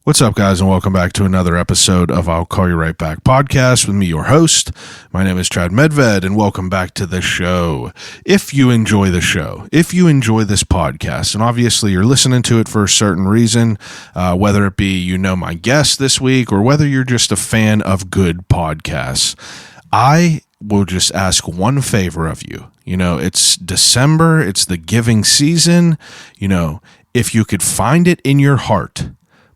What's up, guys, and welcome back to another episode of I'll Call You Right Back podcast with me, your host. My name is Chad Medved, and welcome back to the show. If you enjoy the show, if you enjoy this podcast, and obviously you're listening to it for a certain reason, whether it be you know my guest this week or whether you're just a fan of good podcasts, I will just ask one favor of you. You know, it's December, it's the giving season. You know, if you could find it in your heart,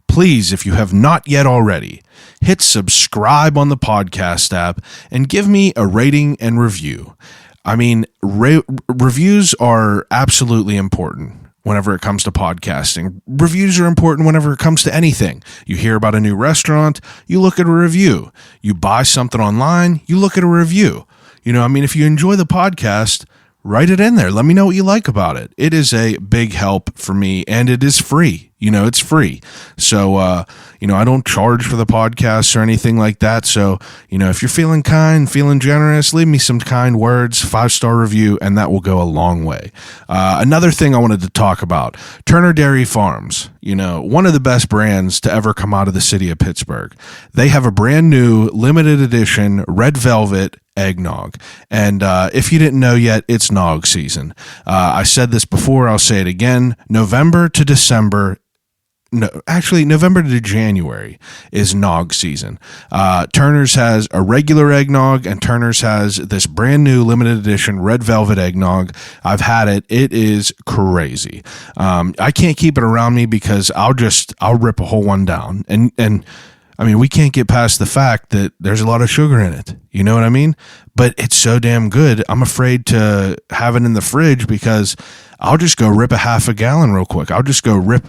please, if you have not yet already, hit subscribe on the podcast app and give me a rating and review. I mean, reviews are absolutely important whenever it comes to podcasting. Reviews are important whenever it comes to anything. You hear about a new restaurant, you look at a review. You buy something online, you look at a review. You know, I mean, if you enjoy the podcast, write it in there. Let me know what you like about it. It is a big help for me, and it is free. You know, it's free. So, you know, I don't charge for the podcast or anything like that. So, you know, if you're feeling kind, feeling generous, leave me some kind words, 5-star review, and that will go a long way. Another thing I wanted to talk about, Turner Dairy Farms, you know, one of the best brands to ever come out of the city of Pittsburgh. They have a brand new limited edition red velvet eggnog. And if you didn't know yet, it's nog season. I said this before, I'll say it again. November to January is nog season. Turner's has a regular eggnog, and Turner's has this brand new limited edition red velvet eggnog. I've had it. It is crazy. I can't keep it around me because I'll rip a whole one down. And I mean, we can't get past the fact that there's a lot of sugar in it. You know what I mean? But it's so damn good. I'm afraid to have it in the fridge because I'll just go rip a half a gallon real quick. I'll just go rip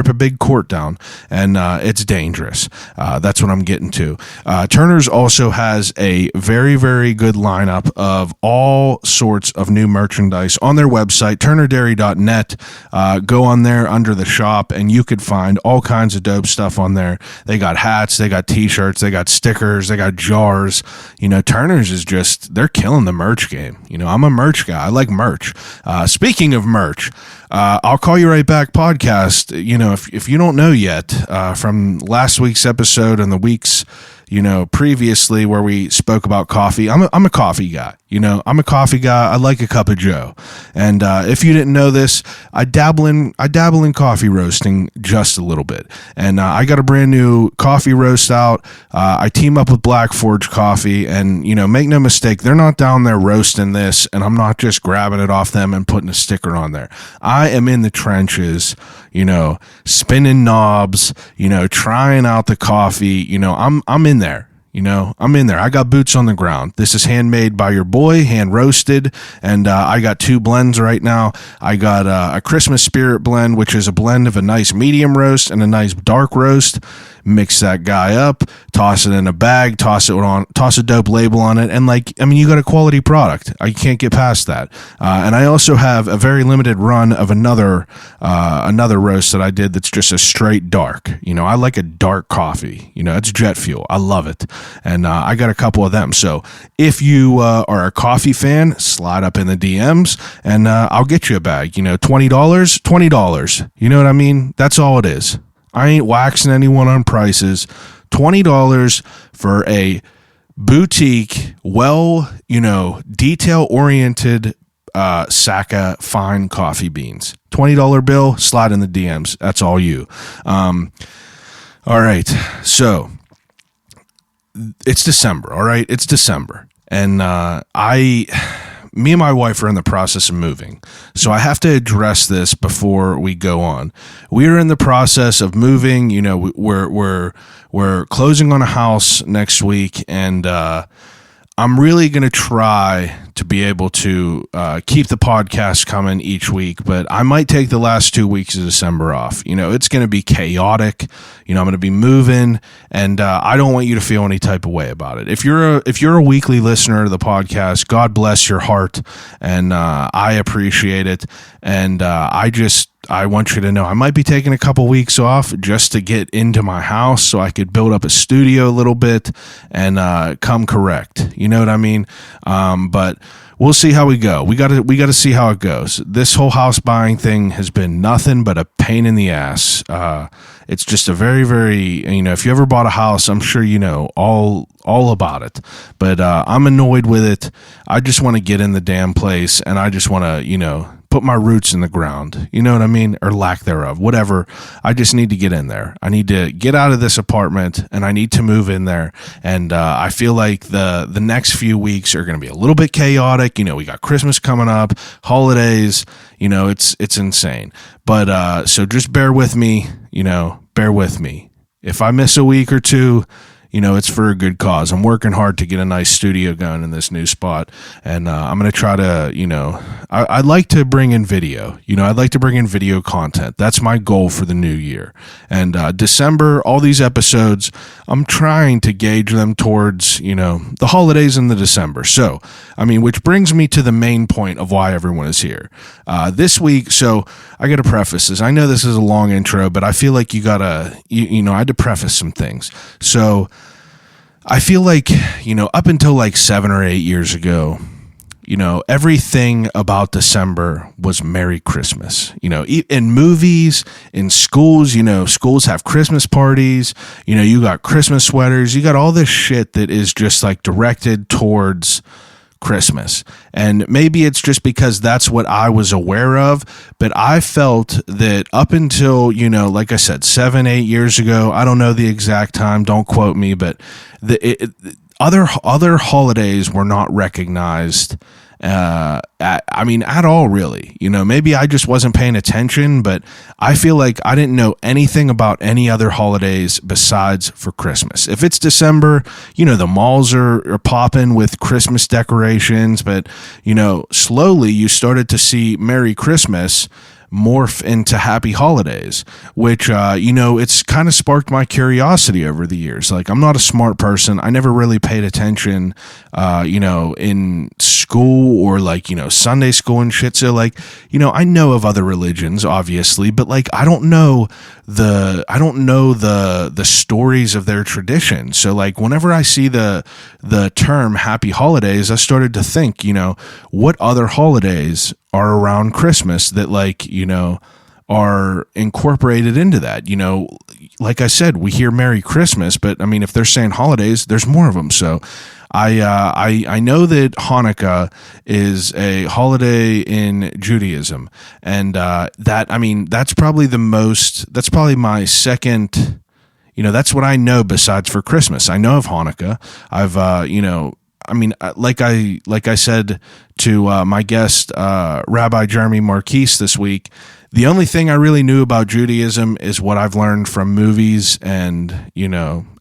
a big quart down, and it's dangerous. That's what I'm getting to. Turner's also has a very, very good lineup of all sorts of new merchandise on their website, turnerdairy.net. Go on there under the shop, and you could find all kinds of dope stuff on there. They got hats, they got t-shirts, they got stickers, they got jars. You know, Turner's is just, they're killing the merch game. You know, I'm a merch guy. I like merch. Speaking of merch, I'll Call You Right Back podcast. You know, if you don't know yet, from last week's episode and the weeks, you know, previously where we spoke about coffee, I'm a coffee guy. You know, I'm a coffee guy. I like a cup of Joe. And if you didn't know this, I dabble in coffee roasting just a little bit. And I got a brand new coffee roast out. I team up with Black Forge Coffee, and, you know, make no mistake, they're not down there roasting this, and I'm not just grabbing it off them and putting a sticker on there. I am in the trenches, you know, spinning knobs, you know, trying out the coffee. You know, I'm in there. You know, I'm in there. I got boots on the ground. This is handmade by your boy, hand roasted, and I got 2 blends right now. I got a Christmas Spirit blend, which is a blend of a nice medium roast and a nice dark roast. Mix that guy up, toss it in a bag, toss a dope label on it, and you got a quality product. I can't get past that. And I also have a very limited run of another roast that I did that's just a straight dark. You know, I like a dark coffee. You know, it's jet fuel. I love it. And I got a couple of them. So if you are a coffee fan, slide up in the DMs, and I'll get you a bag. You know, $20. You know what I mean? That's all it is. I ain't waxing anyone on prices. $20 for a boutique, detail-oriented Saka fine coffee beans. $20 bill, slide in the DMs. That's all you. All right, so it's December, all right? It's December. And me and my wife are in the process of moving, so I have to address this before we go on. We are in the process of moving. You know, we're closing on a house next week, and I'm really going to try to be able to keep the podcast coming each week, but I might take the last 2 weeks of December off. You know, it's going to be chaotic. You know, I'm going to be moving, and I don't want you to feel any type of way about it. If you're a weekly listener to the podcast, God bless your heart, and I appreciate it. And I just, I want you to know I might be taking a couple weeks off just to get into my house so I could build up a studio a little bit and come correct. You know what I mean? But we'll see how we go. We got to see how it goes. This whole house buying thing has been nothing but a pain in the ass. It's just a very, very, if you ever bought a house, I'm sure you know all about it. But I'm annoyed with it. I just want to get in the damn place, and I just want to, put my roots in the ground. You know what I mean? Or lack thereof, whatever. I just need to get in there. I need to get out of this apartment, and I need to move in there. And I feel like the next few weeks are going to be a little bit chaotic. We got Christmas coming up, holidays. It's insane. But so just bear with me. Bear with me. If I miss a week or two, it's for a good cause. I'm working hard to get a nice studio going in this new spot. And I'm going to try to, I'd like to bring in video. I'd like to bring in video content. That's my goal for the new year. And December, all these episodes, I'm trying to gauge them towards, the holidays in the December. So, which brings me to the main point of why everyone is here. This week, so I got to preface this. I know this is a long intro, but I feel like you got to, I had to preface some things. So, I feel like, up until like 7 or 8 years ago, everything about December was Merry Christmas. In movies, in schools, schools have Christmas parties, you got Christmas sweaters, you got all this shit that is just like directed towards Christmas. And maybe it's just because that's what I was aware of, but I felt that up until, like I said, 7, 8 years ago, I don't know the exact time, don't quote me, but other holidays were not recognized at all, really. Maybe I just wasn't paying attention, but I feel like I didn't know anything about any other holidays besides for Christmas. If it's December, the malls are popping with Christmas decorations, but, slowly you started to see Merry Christmas morph into Happy Holidays, which, it's kind of sparked my curiosity over the years. Like, I'm not a smart person. I never really paid attention, in school or like, Sunday school and shit. So like, I know of other religions, obviously, but like, I don't know the stories of their tradition. So like, whenever I see the term Happy Holidays, I started to think, what other holidays are around Christmas that like, are incorporated into that. Like I said, we hear Merry Christmas, but if they're saying holidays, there's more of them. So I know that Hanukkah is a holiday in Judaism, and that's probably my second, that's what I know besides for Christmas. I know of Hanukkah. I've like I said to my guest, Rabbi Jeremy Markiz this week, the only thing I really knew about Judaism is what I've learned from movies and,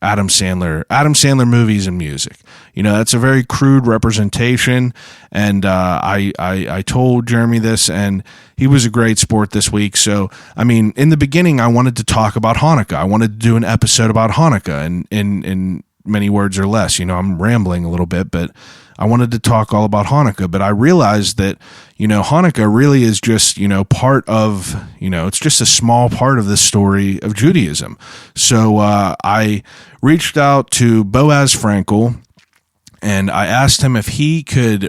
Adam Sandler movies and music. That's a very crude representation. And I told Jeremy this, and he was a great sport this week. So, in the beginning, I wanted to talk about Hanukkah. I wanted to do an episode about Hanukkah in many words or less. I'm rambling a little bit, but I wanted to talk all about Hanukkah, but I realized that, Hanukkah really is just, part of, it's just a small part of the story of Judaism. So I reached out to Boaz Frankel, and I asked him if he could,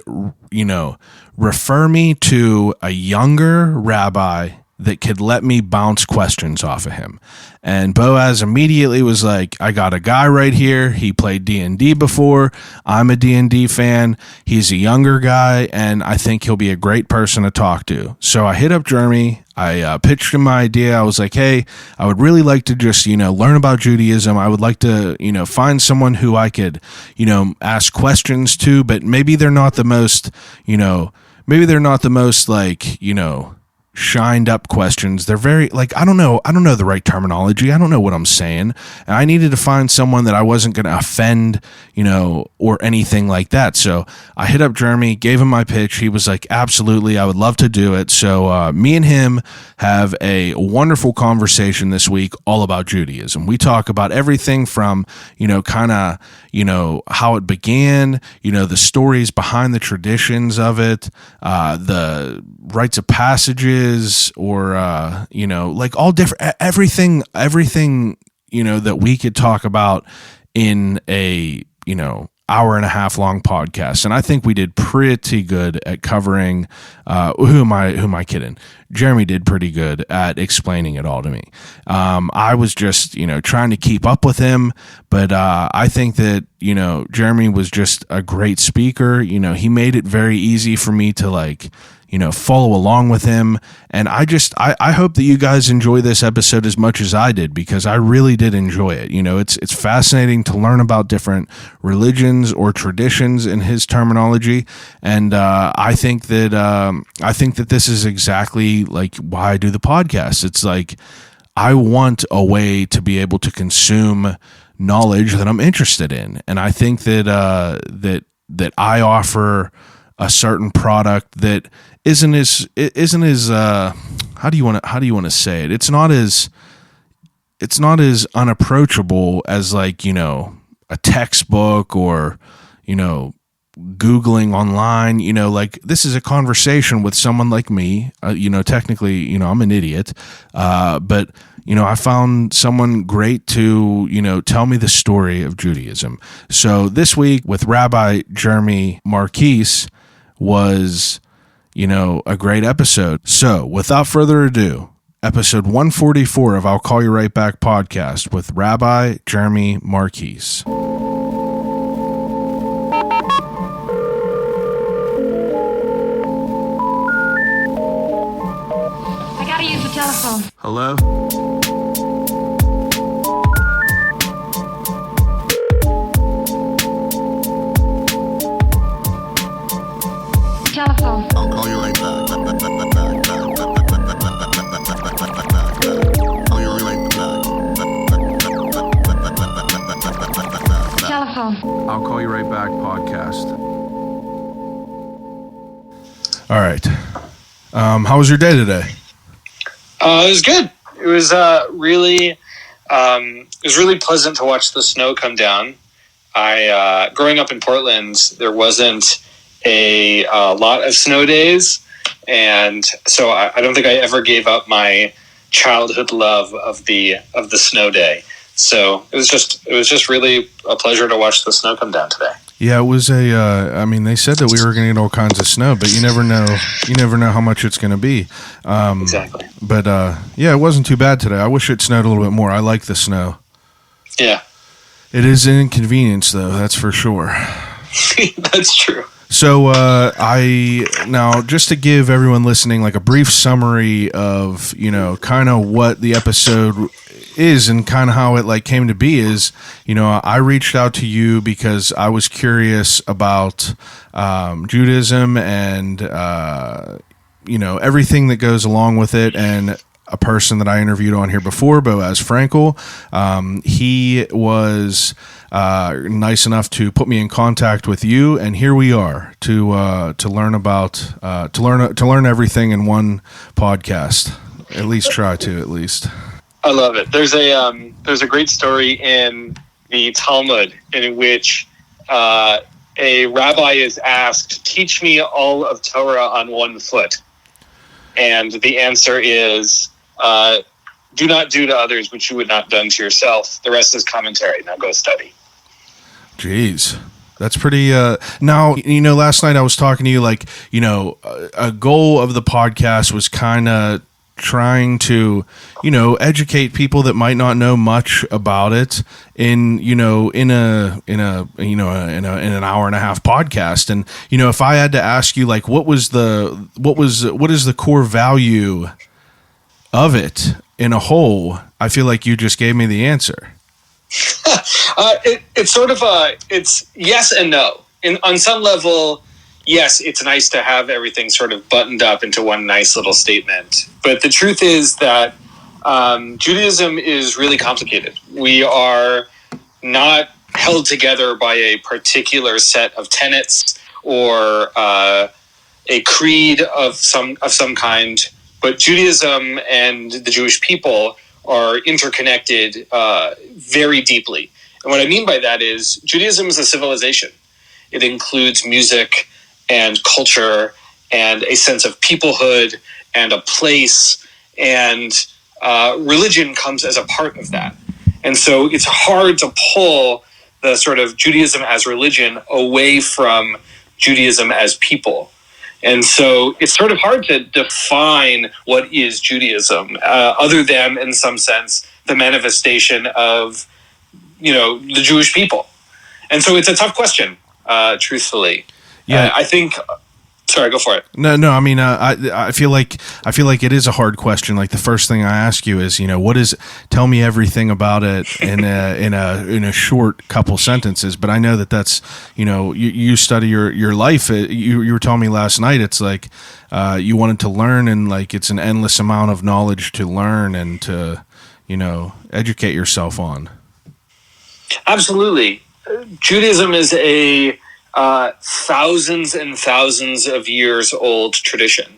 refer me to a younger rabbi that could let me bounce questions off of him. And Boaz immediately was like, I got a guy right here. He played D&D before. I'm a D&D fan. He's a younger guy, and I think he'll be a great person to talk to. So I hit up Jeremy. I pitched him my idea. I was like, hey, I would really like to just, learn about Judaism. I would like to, find someone who I could, ask questions to, but maybe they're not the most, like, shined up questions. They're very like, I don't know the right terminology. I don't know what I'm saying. And I needed to find someone that I wasn't going to offend, or anything like that. So I hit up Jeremy, gave him my pitch. He was like, absolutely, I would love to do it. So me and him have a wonderful conversation this week all about Judaism. We talk about everything from, how it began, the stories behind the traditions of it, the rites of passages, languages, or like all different everything that we could talk about in a hour and a half long podcast. And I think we did pretty good at covering who am I kidding? Jeremy did pretty good at explaining it all to me. I was just trying to keep up with him, but I think that Jeremy was just a great speaker. He made it very easy for me to follow along with him. And I hope that you guys enjoy this episode as much as I did, because I really did enjoy it. It's fascinating to learn about different religions or traditions in his terminology. And I think that this is exactly like why I do the podcast. It's like, I want a way to be able to consume knowledge that I'm interested in. And I think that I offer a certain product that isn't as how do you want to say it? It's not as unapproachable as a textbook or Googling online. Like, this is a conversation with someone like me. Technically, I'm an idiot, but I found someone great to tell me the story of Judaism. So this week with Rabbi Jeremy Markiz was a great episode. So without further ado, episode 144 of I'll Call You Right Back podcast with Rabbi Jeremy Markiz. I gotta use the telephone. Hello? Telephone. I'll call you right back. Call you right back. Telephone. I'll Call You Right Back podcast. All right. How was your day today? It was good. It was really pleasant to watch the snow come down. I growing up in Portland, there wasn't a lot of snow days, and so I don't think I ever gave up my childhood love of the snow day. So it was just really a pleasure to watch the snow come down today. Yeah, it was they said that we were going to get all kinds of snow, but you never know how much it's going to be. Exactly. But it wasn't too bad today. I wish it snowed a little bit more. I like the snow. Yeah. It is an inconvenience, though, that's for sure. That's true. So now just to give everyone listening like a brief summary of kind of what the episode is and kind of how it came to be is I reached out to you because I was curious about Judaism and everything that goes along with it, and a person that I interviewed on here before, Boaz Frankel, he was nice enough to put me in contact with you, and here we are to learn about to learn everything in one podcast. At least try to. At least. I love it. There's a great story in the Talmud in which a rabbi is asked, "Teach me all of Torah on one foot," and the answer is, "Do not do to others what you would not done to yourself. The rest is commentary. Now go study." Jeez. That's pretty, now, last night I was talking to you, a goal of the podcast was kind of trying to, educate people that might not know much about it in an hour and a half podcast. And, if I had to ask you, what is the core value of it in a whole, I feel like you just gave me the answer. It's yes and no. On some level, yes, it's nice to have everything sort of buttoned up into one nice little statement. But the truth is that Judaism is really complicated. We are not held together by a particular set of tenets or a creed of some kind. But Judaism and the Jewish people are interconnected very deeply. And what I mean by that is Judaism is a civilization. It includes music and culture and a sense of peoplehood and a place, and religion comes as a part of that. And so it's hard to pull the sort of Judaism as religion away from Judaism as people. And so it's sort of hard to define what is Judaism, other than, in some sense, the manifestation of, the Jewish people. And so it's a tough question, truthfully. Yeah, I think. Sorry, go for it. No. I mean, I feel like it is a hard question. Like the first thing I ask you is, what is? Tell me everything about it in a short couple sentences. But I know that's, you study your life. You were telling me last night. It's like you wanted to learn, and like it's an endless amount of knowledge to learn and to, educate yourself on. Absolutely, Judaism is a thousands and thousands of years old tradition,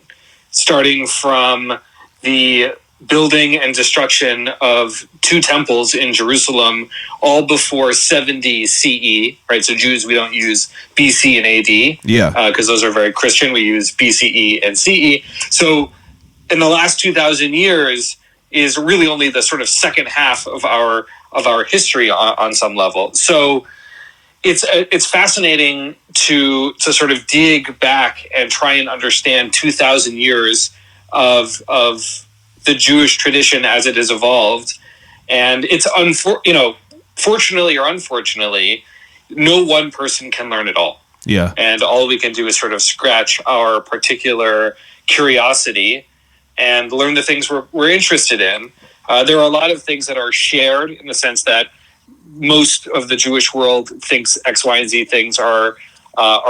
starting from the building and destruction of two temples in Jerusalem, all before 70 CE, right? So Jews, we don't use BC and AD, because those are very Christian. We use BCE and CE. So in the last 2,000 years is really only the sort of second half of our history on some level. So it's fascinating to sort of dig back and try and understand 2,000 years of the Jewish tradition as it has evolved, and it's fortunately or unfortunately, no one person can learn it all. Yeah, and all we can do is sort of scratch our particular curiosity and learn the things we're interested in. There are a lot of things that are shared in the sense that most of the Jewish world thinks X, Y, and Z things are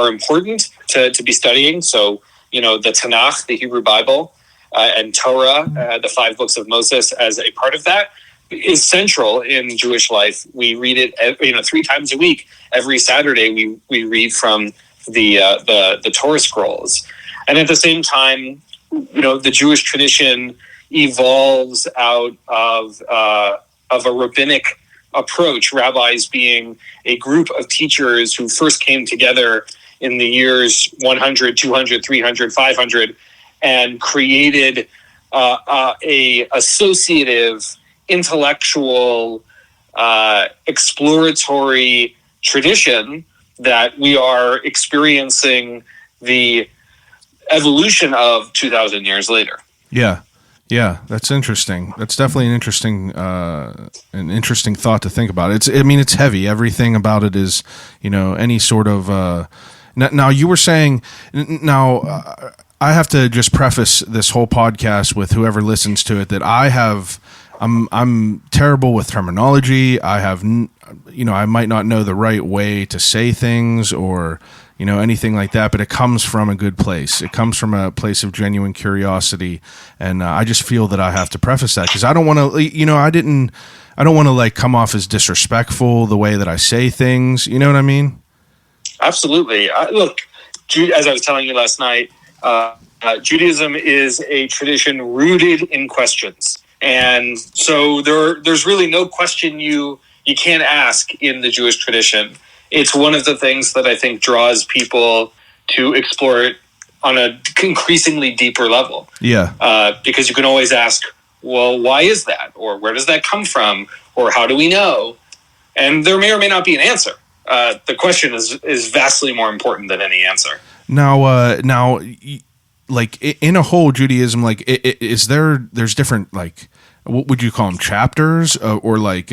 important to be studying. So, the Tanakh, the Hebrew Bible, and Torah, the 5 books of Moses, as a part of that, is central in Jewish life. We read it, 3 times a week. Every Saturday, we read from the Torah scrolls, and at the same time, the Jewish tradition evolves out of a rabbinic approach, rabbis being a group of teachers who first came together in the years 100, 200, 300, 500, and created a associative, intellectual, exploratory tradition that we are experiencing the evolution of 2,000 years later. Yeah, that's interesting. That's definitely an interesting thought to think about. It's heavy. Everything about it is, any sort of. Now you were saying. I have to just preface this whole podcast with whoever listens to it that I'm terrible with terminology. I might not know the right way to say things or. Anything like that, but it comes from a good place. It comes from a place of genuine curiosity, and I just feel that I have to preface that because I don't want to, I don't want to like come off as disrespectful the way that I say things. You know what I mean? Absolutely. Look, as I was telling you last night, Judaism is a tradition rooted in questions, and so there's really no question you can't ask in the Jewish tradition. It's one of the things that I think draws people to explore it on an increasingly deeper level. Yeah. Because you can always ask, well, why is that? Or where does that come from? Or how do we know? And there may or may not be an answer. The question is vastly more important than any answer. Now, like in a whole Judaism, like there's different, like, what would you call them, chapters or like,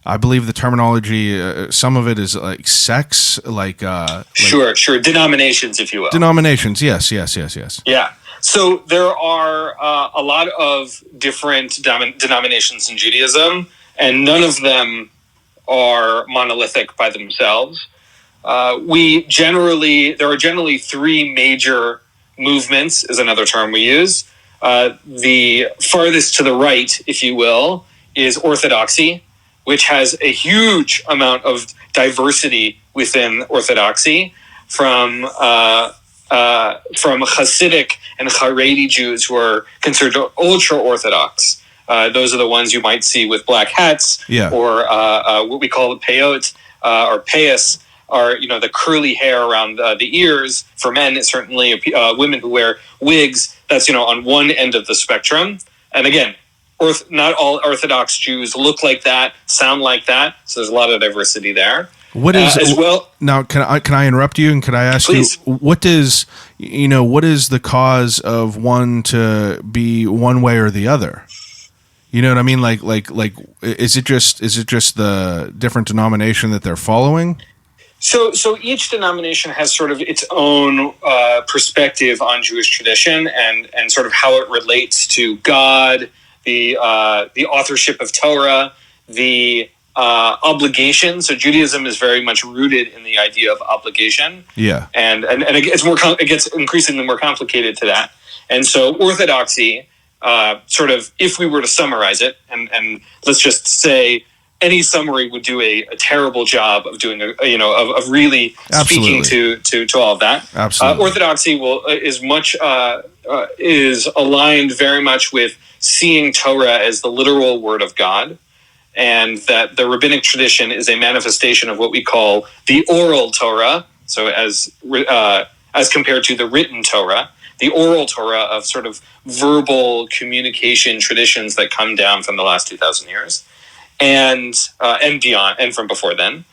I believe the terminology, some of it is like sects, Sure. Denominations, if you will. Denominations, yes. Yeah. So there are a lot of different denominations in Judaism, and none of them are monolithic by themselves. There are generally 3 major movements, is another term we use. The farthest to the right, if you will, is Orthodoxy, which has a huge amount of diversity within Orthodoxy, from Hasidic and Haredi Jews who are considered ultra-Orthodox. Those are the ones you might see with black hats, or what we call the peyot or payas, are, the curly hair around the ears. For men, it's certainly women who wear wigs. That's, on one end of the spectrum. And again, not all Orthodox Jews look like that, sound like that. So there's a lot of diversity there. What is as well? Now, can I interrupt you and can I ask Please. you what is the cause of one to be one way or the other? You know what I mean? Like, is it just the different denomination that they're following? So each denomination has sort of its own perspective on Jewish tradition and sort of how it relates to God, the authorship of Torah, the obligation. So Judaism is very much rooted in the idea of obligation. Yeah, and it gets increasingly more complicated to that. And so Orthodoxy, sort of, if we were to summarize it, and let's just say any summary would do a terrible job of doing of really Absolutely. speaking to all of that. Absolutely. Orthodoxy is aligned very much with seeing Torah as the literal word of God, and that the rabbinic tradition is a manifestation of what we call the oral Torah. So as compared to the written Torah, the oral Torah of sort of verbal communication traditions that come down from the last 2,000 years. And beyond, and from before then.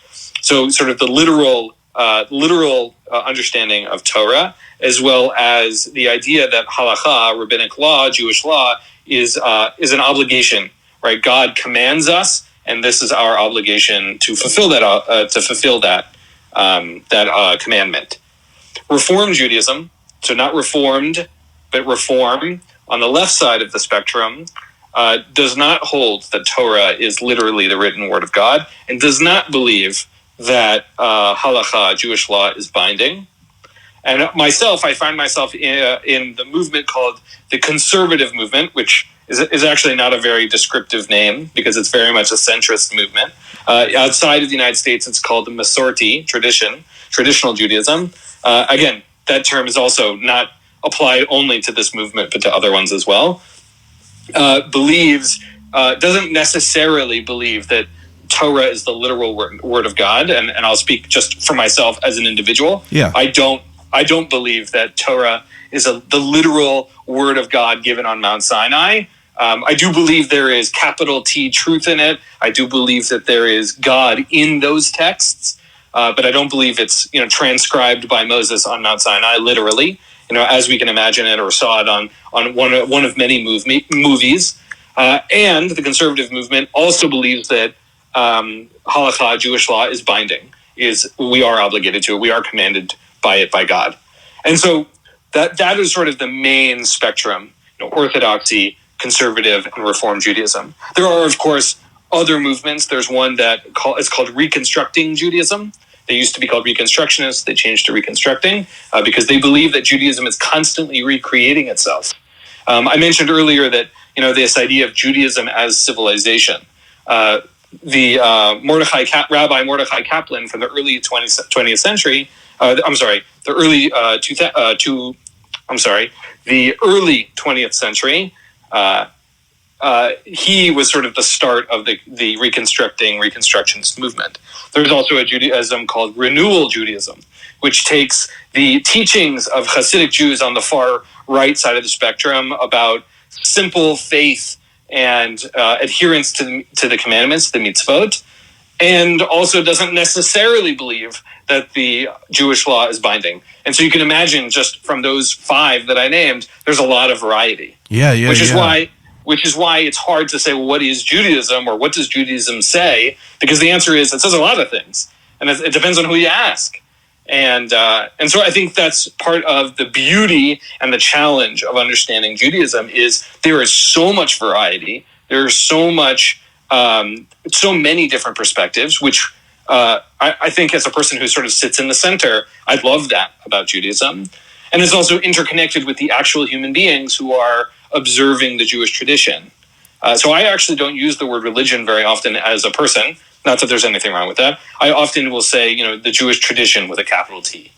So sort of the literal understanding of Torah, as well as the idea that halakha, rabbinic law, Jewish law, is an obligation, right? God commands us, and this is our obligation to fulfill that commandment. Reform Judaism, so not reformed, but reform, on the left side of the spectrum, does not hold that Torah is literally the written word of God, and does not believe that halakha, Jewish law, is binding. And myself, I find myself in the movement called the conservative movement, which is actually not a very descriptive name because it's very much a centrist movement. Outside of the United States, it's called the Masorti traditional Judaism. Again, that term is also not applied only to this movement, but to other ones as well. Doesn't necessarily believe that Torah is the literal word of God, and I'll speak just for myself as an individual. Yeah, I don't believe that Torah is the literal word of God given on Mount Sinai. I do believe there is capital T truth in it. I do believe that there is God in those texts, but I don't believe it's transcribed by Moses on Mount Sinai literally. As we can imagine it or saw it on one of many movies. And the conservative movement also believes that halakha, Jewish law, is binding. We are obligated to it. We are commanded by it by God. And so that is sort of the main spectrum, Orthodoxy, conservative, and Reform Judaism. There are, of course, other movements. There's one that is called Reconstructing Judaism. They used to be called Reconstructionists. They changed to Reconstructing because they believe that Judaism is constantly recreating itself. I mentioned earlier that this idea of Judaism as civilization. The Rabbi Mordechai Kaplan from the early 20th century. The early 20th century. He was sort of the start of the Reconstructionist movement. There's also a Judaism called Renewal Judaism, which takes the teachings of Hasidic Jews on the far right side of the spectrum about simple faith and adherence to the commandments, the mitzvot, and also doesn't necessarily believe that the Jewish law is binding. And so you can imagine just from those five that I named, there's a lot of variety. Which is why it's hard to say, well, what is Judaism or what does Judaism say? Because the answer is it says a lot of things, and it depends on who you ask. And so I think that's part of the beauty and the challenge of understanding Judaism is there is so much variety. There's so many different perspectives, which I think as a person who sort of sits in the center, I love that about Judaism. And it's also interconnected with the actual human beings who are observing the Jewish tradition. So I actually don't use the word religion very often as a person. Not that there's anything wrong with that. I often will say, the Jewish tradition with a capital T.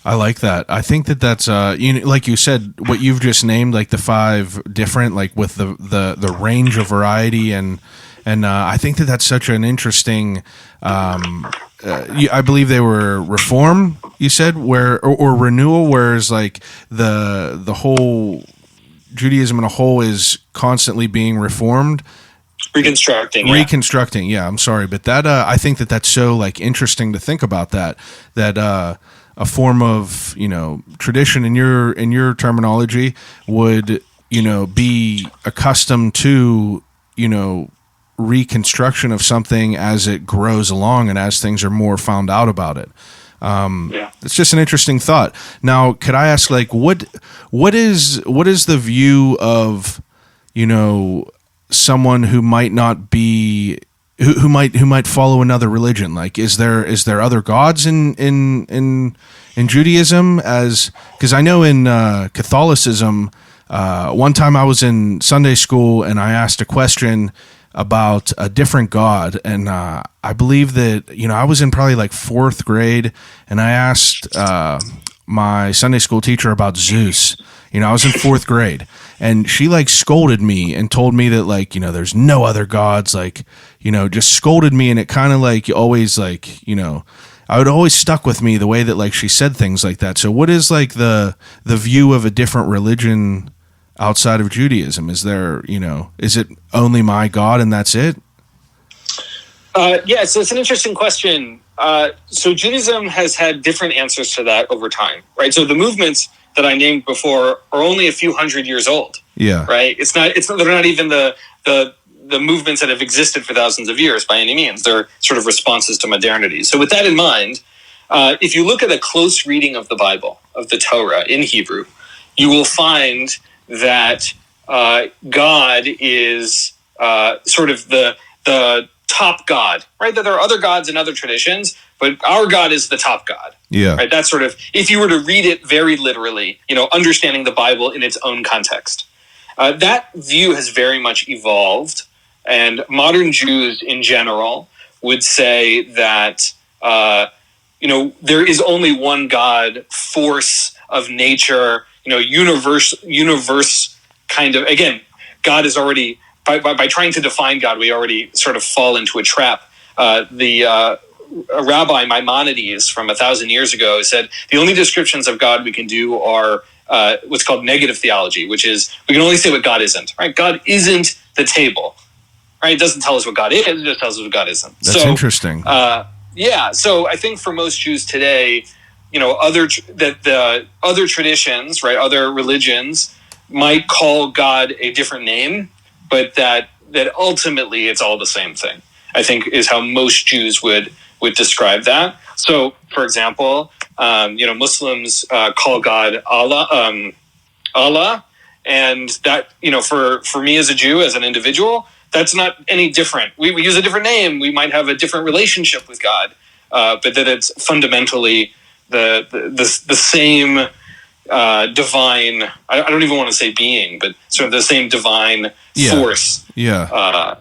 I like that. I think that's like you said, what you've just named, like the five different, like with the range of variety and And I think that that's such an interesting. I believe they were reform. You said or renewal, whereas like the whole Judaism in a whole is constantly being reformed. Reconstructing. Yeah, I'm sorry, but that I think that that's so like interesting to think about that a form of tradition in your terminology would be accustomed to reconstruction of something as it grows along and as things are more found out about it. It's just an interesting thought. Now, could I ask, like, what is the view of someone who might not be who might follow another religion? Like, is there other gods in Judaism? Because I know in Catholicism, one time I was in Sunday school and I asked a question about a different god, and I believe that I was in probably like 4th grade, and I asked my Sunday school teacher about Zeus. I was in 4th grade, and she like scolded me and told me that like there's no other gods, like just scolded me, and it kind of like always like I would always stuck with me the way that like she said things like that. So what is like the view of a different religion outside of Judaism? Is there, is it only my God and that's it? So it's an interesting question. So Judaism has had different answers to that over time, right? So the movements that I named before are only a few hundred years old. Yeah. Right. They're not even the movements that have existed for thousands of years by any means. They're sort of responses to modernity. So with that in mind, if you look at a close reading of the Bible, of the Torah in Hebrew, you will find that God is sort of the top God, right? That there are other gods in other traditions, but our God is the top God. Yeah. Right. That's sort of, if you were to read it very literally, understanding the Bible in its own context. That view has very much evolved, and modern Jews in general would say that there is only one God, force of nature, universe kind of, again, God is already, by trying to define God, we already sort of fall into a trap. A rabbi, Maimonides, from 1,000 years ago said, the only descriptions of God we can do are what's called negative theology, which is we can only say what God isn't, right? God isn't the table, right? It doesn't tell us what God is, it just tells us what God isn't. That's interesting. So I think for most Jews today, the other traditions, right, other religions might call God a different name, but that ultimately it's all the same thing, I think, is how most Jews would describe that. So, for example, Muslims call God Allah, and that, for me as a Jew, as an individual, that's not any different. We use a different name. We might have a different relationship with God, but that it's fundamentally the same divine. I don't even want to say being, but sort of the same divine force. Yeah.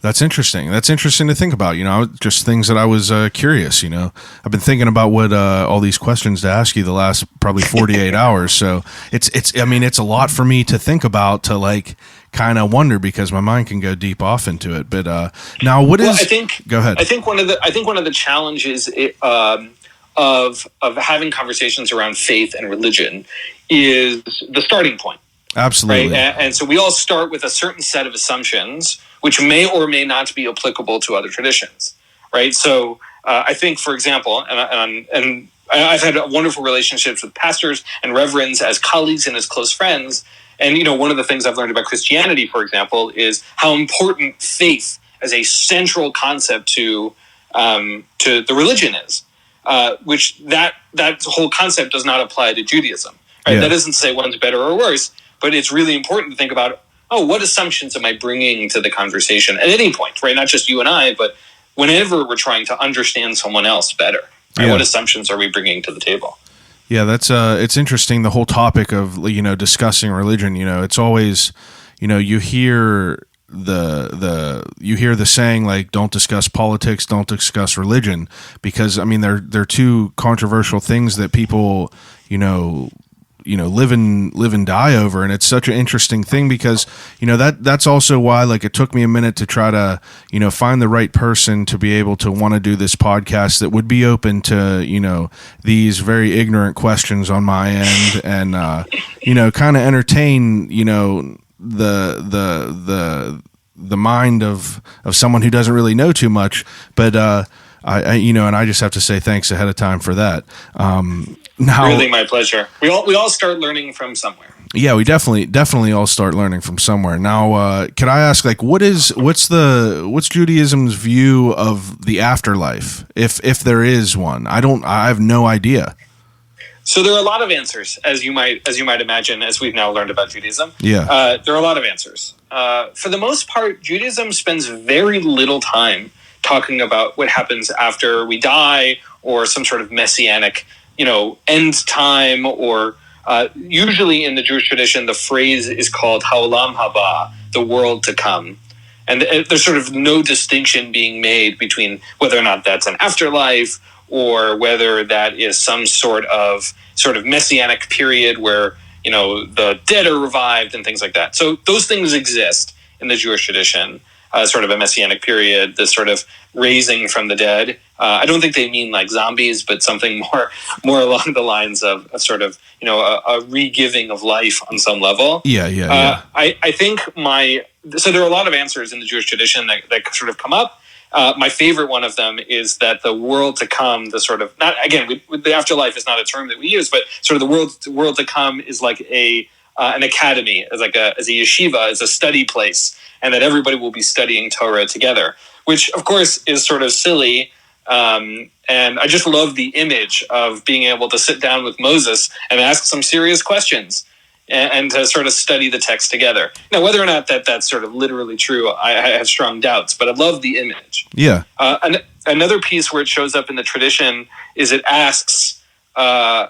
That's interesting. That's interesting to think about. Just things that I was curious. I've been thinking about what all these questions to ask you the last probably 48 hours. So it's a lot for me to think about, to like kind of wonder, because my mind can go deep off into it. But now, go ahead. I think one of the challenges of having conversations around faith and religion is the starting point. Absolutely. Right? And so we all start with a certain set of assumptions, which may or may not be applicable to other traditions, right? So I think, for example, and I've had wonderful relationships with pastors and reverends as colleagues and as close friends. And, one of the things I've learned about Christianity, for example, is how important faith as a central concept to the religion is, which that whole concept does not apply to Judaism. Right? Yeah. That doesn't say one's better or worse, but it's really important to think about, what assumptions am I bringing to the conversation at any point, right? Not just you and I, but whenever we're trying to understand someone else better, right? Yeah. What assumptions are we bringing to the table? Yeah, that's it's interesting, the whole topic of discussing religion. It's always you hear the saying, like, don't discuss politics, don't discuss religion, because they're two controversial things that people live and die over. And it's such an interesting thing because, that's also why, like, it took me a minute to try to, find the right person to be able to want to do this podcast that would be open to, these very ignorant questions on my end and, kind of entertain, the mind of someone who doesn't really know too much, but and I just have to say thanks ahead of time for that. Now, really, my pleasure. We all start learning from somewhere. Yeah, we definitely all start learning from somewhere. Now, can I ask, like, what's Judaism's view of the afterlife, if there is one? I have no idea. So there are a lot of answers, as you might imagine, as we've now learned about Judaism. Yeah. There are a lot of answers. For the most part, Judaism spends very little time talking about what happens after we die or some sort of messianic, end time, or usually in the Jewish tradition, the phrase is called Haolam Haba, the world to come. And there's sort of no distinction being made between whether or not that's an afterlife or whether that is some sort of messianic period where, the dead are revived and things like that. So those things exist in the Jewish tradition, sort of a messianic period, this sort of raising from the dead. I don't think they mean like zombies, but something more along the lines of a sort of, a re-giving of life on some level. Yeah. I think so there are a lot of answers in the Jewish tradition that sort of come up. My favorite one of them is that the world to come, the sort of, not again, the afterlife is not a term that we use, but sort of the world to come is like an academy, as a yeshiva, as a study place, and that everybody will be studying Torah together, which of course is sort of silly. And I just love the image of being able to sit down with Moses and ask some serious questions and to sort of study the text together. Now, whether or not that's sort of literally true, I have strong doubts, but I love the image. Yeah. Another piece where it shows up in the tradition is it asks, there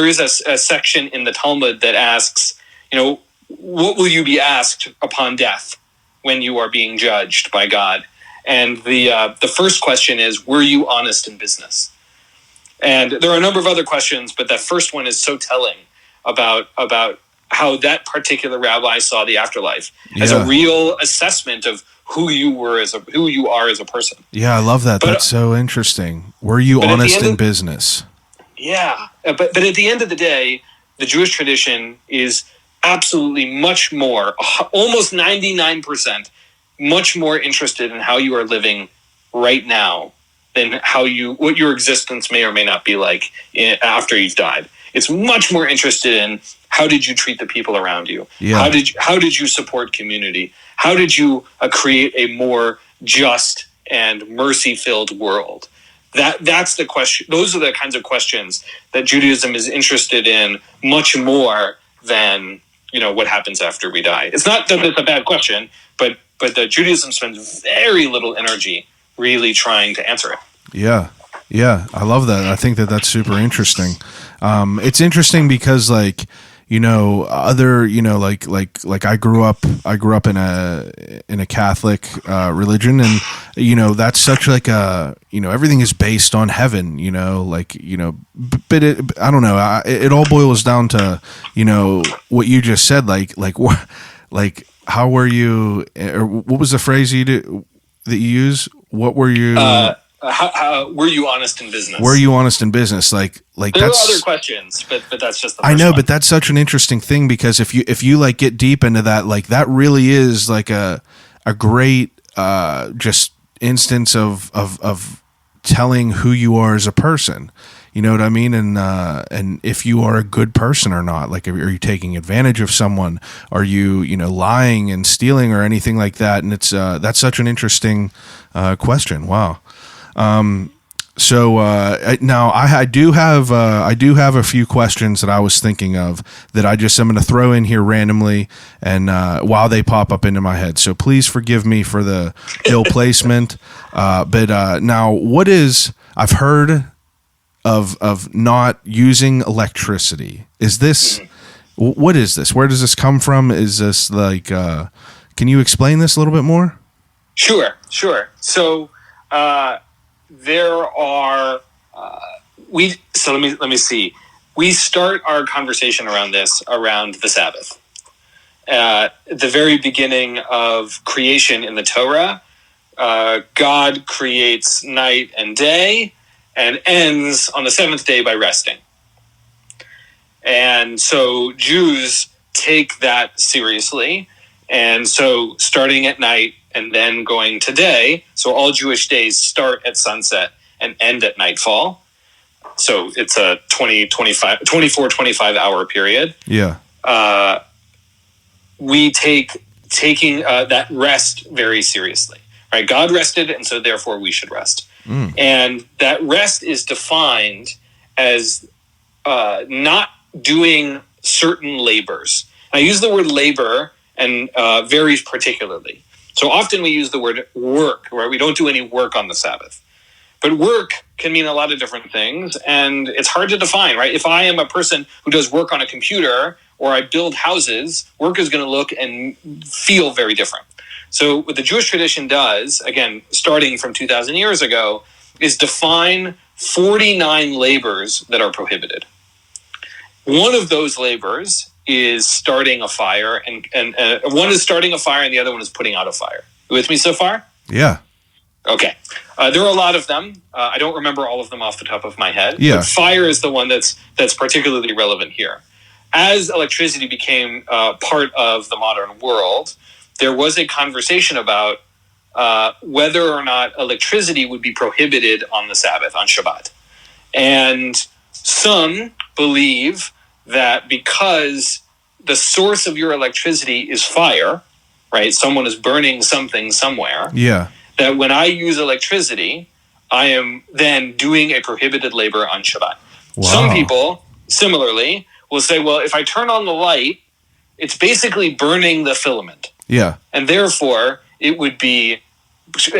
is a section in the Talmud that asks, what will you be asked upon death when you are being judged by God? And the first question is, were you honest in business? And there are a number of other questions, but that first one is so telling about how that particular rabbi saw the afterlife as a real assessment of who you are as a person. Yeah, I love that. That's so interesting. Were you honest in business? Yeah, but at the end of the day, the Jewish tradition is absolutely much more, almost 99%, much more interested in how you are living right now than what your existence may or may not be like after you've died. It's much more interested in how did you treat the people around you? Yeah. How did you support community? How did you create a more just and mercy-filled world? That's the question. Those are the kinds of questions that Judaism is interested in much more than what happens after we die. It's not that it's a bad question, but the Judaism spends very little energy really trying to answer it. Yeah, I love that. I think that's super interesting. It's interesting because like other like I grew up in a Catholic religion, and that's such like a everything is based on heaven, but I don't know, it all boils down to what you just said, like how were you, or what was the phrase that you use? What were you? How were you honest in business? Were you honest in business? Like there that's are other questions, but that's just the first I know, one. but that's such an interesting thing because if you like get deep into that, like that really is like a great just instance of telling who you are as a person. You know what I mean? And if you are a good person or not, like, are you taking advantage of someone? Are you, lying and stealing or anything like that? And it's, that's such an interesting, question. Wow. So now I do have a few questions that I was thinking of that I'm going to throw in here randomly and while they pop up into my head. So please forgive me for the ill placement. But now I've heard of not using electricity. Is this what is this? Where does this come from? Is this like can you explain this a little bit more? Sure. So there are let me see. we start our conversation around the Sabbath. At the very beginning of creation in the Torah, God creates night and day and ends on the seventh day by resting. And so Jews take that seriously. And so starting at night and then going to day, so all Jewish days start at sunset and end at nightfall. So it's a 24, 25 hour period. Yeah. We taking that rest very seriously, right? God rested, and so therefore we should rest. And that rest is defined as not doing certain labors. I use the word labor and very particularly. So often we use the word work, right? We don't do any work on the Sabbath. But work can mean a lot of different things, and it's hard to define, right? If I am a person who does work on a computer or I build houses, work is going to look and feel very different. So what the Jewish tradition does, again, starting from 2,000 years ago, is define 49 labors that are prohibited. One of those labors is starting a fire, and one is starting a fire and the other one is putting out a fire. You with me so far? Yeah. Okay. There are a lot of them. I don't remember all of them off the top of my head. Yeah. But fire is the one that's particularly relevant here. As electricity became part of the modern world, there was a conversation about whether or not electricity would be prohibited on the Sabbath, on Shabbat. And some believe that because the source of your electricity is fire, right? Someone is burning something somewhere. Yeah. That when I use electricity, I am then doing a prohibited labor on Shabbat. Wow. Some people, similarly, will say, well, if I turn on the light, it's basically burning the filament. Yeah. And therefore, it would be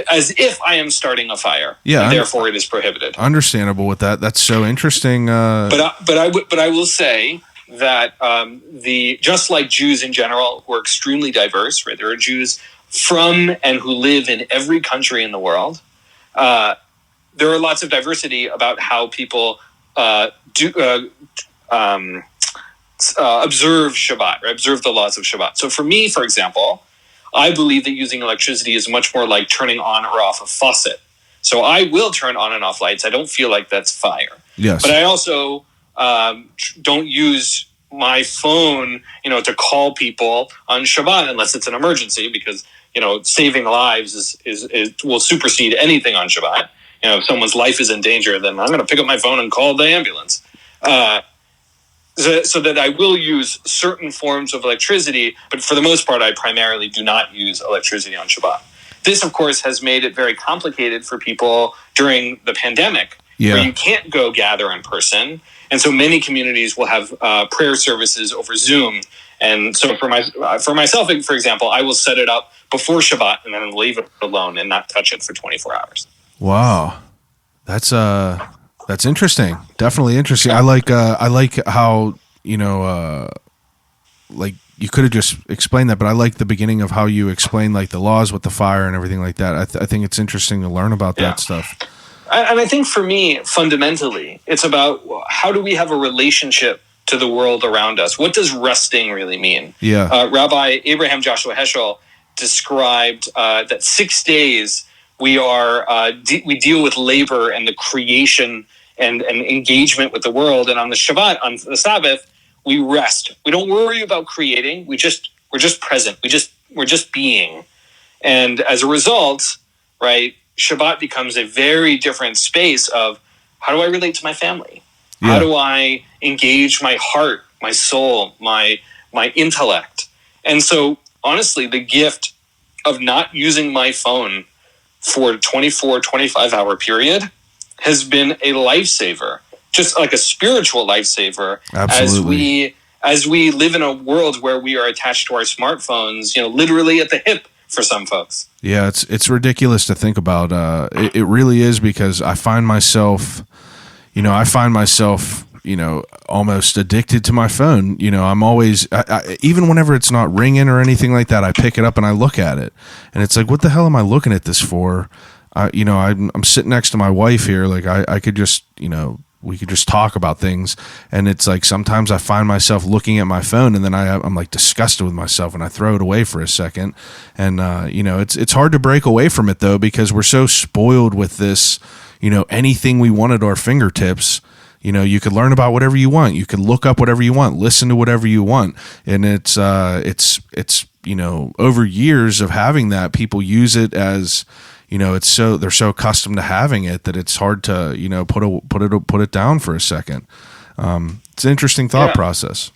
as if I am starting a fire. Yeah. And therefore, it is prohibited. Understandable with that. That's so interesting. But I will say that just like Jews in general, who are extremely diverse, right? There are Jews from and who live in every country in the world. There are lots of diversity about how people observe Shabbat, right? Observe the laws of Shabbat. So for me, for example, I believe that using electricity is much more like turning on or off a faucet. So I will turn on and off lights. I don't feel like that's fire. Yes. But I also don't use my phone, to call people on Shabbat unless it's an emergency, because saving lives will supersede anything on Shabbat. If someone's life is in danger, then I'm going to pick up my phone and call the ambulance. So that I will use certain forms of electricity, but for the most part, I primarily do not use electricity on Shabbat. This, of course, has made it very complicated for people during the pandemic, where you can't go gather in person. And so many communities will have prayer services over Zoom. And so for myself, for example, I will set it up before Shabbat and then leave it alone and not touch it for 24 hours. Wow. That's interesting. Definitely interesting. I like how, like you could have just explained that, but I like the beginning of how you explain like the laws with the fire and everything like that. I think it's interesting to learn about that stuff. And I think for me, fundamentally, it's about how do we have a relationship to the world around us? What does resting really mean? Yeah. Rabbi Abraham Joshua Heschel described that 6 days we deal with labor and the creation and engagement with the world, and on the Shabbat, on the Sabbath, we rest. We don't worry about creating. We're just present. We're just being, and as a result, right, Shabbat becomes a very different space of how do I relate to my family? Yeah. How do I engage my heart, my soul, my intellect? And so, honestly, the gift of not using my phone for a 24, 25-hour period has been a lifesaver, just like a spiritual lifesaver. Absolutely. As we live in a world where we are attached to our smartphones, literally at the hip for some folks. Yeah, it's ridiculous to think about. It really is, because I find myself, almost addicted to my phone. I'm always, even whenever it's not ringing or anything like that, I pick it up and I look at it, and it's like, what the hell am I looking at this for? I'm sitting next to my wife here. Like I could just, just talk about things. And it's like sometimes I find myself looking at my phone, and then I'm like disgusted with myself, and I throw it away for a second. And it's hard to break away from it though, because we're so spoiled with this. Anything we want at our fingertips. You could learn about whatever you want. You can look up whatever you want, listen to whatever you want. And it's over years of having that, people use it as, they're so accustomed to having it that it's hard to, put it down for a second. It's an interesting thought process.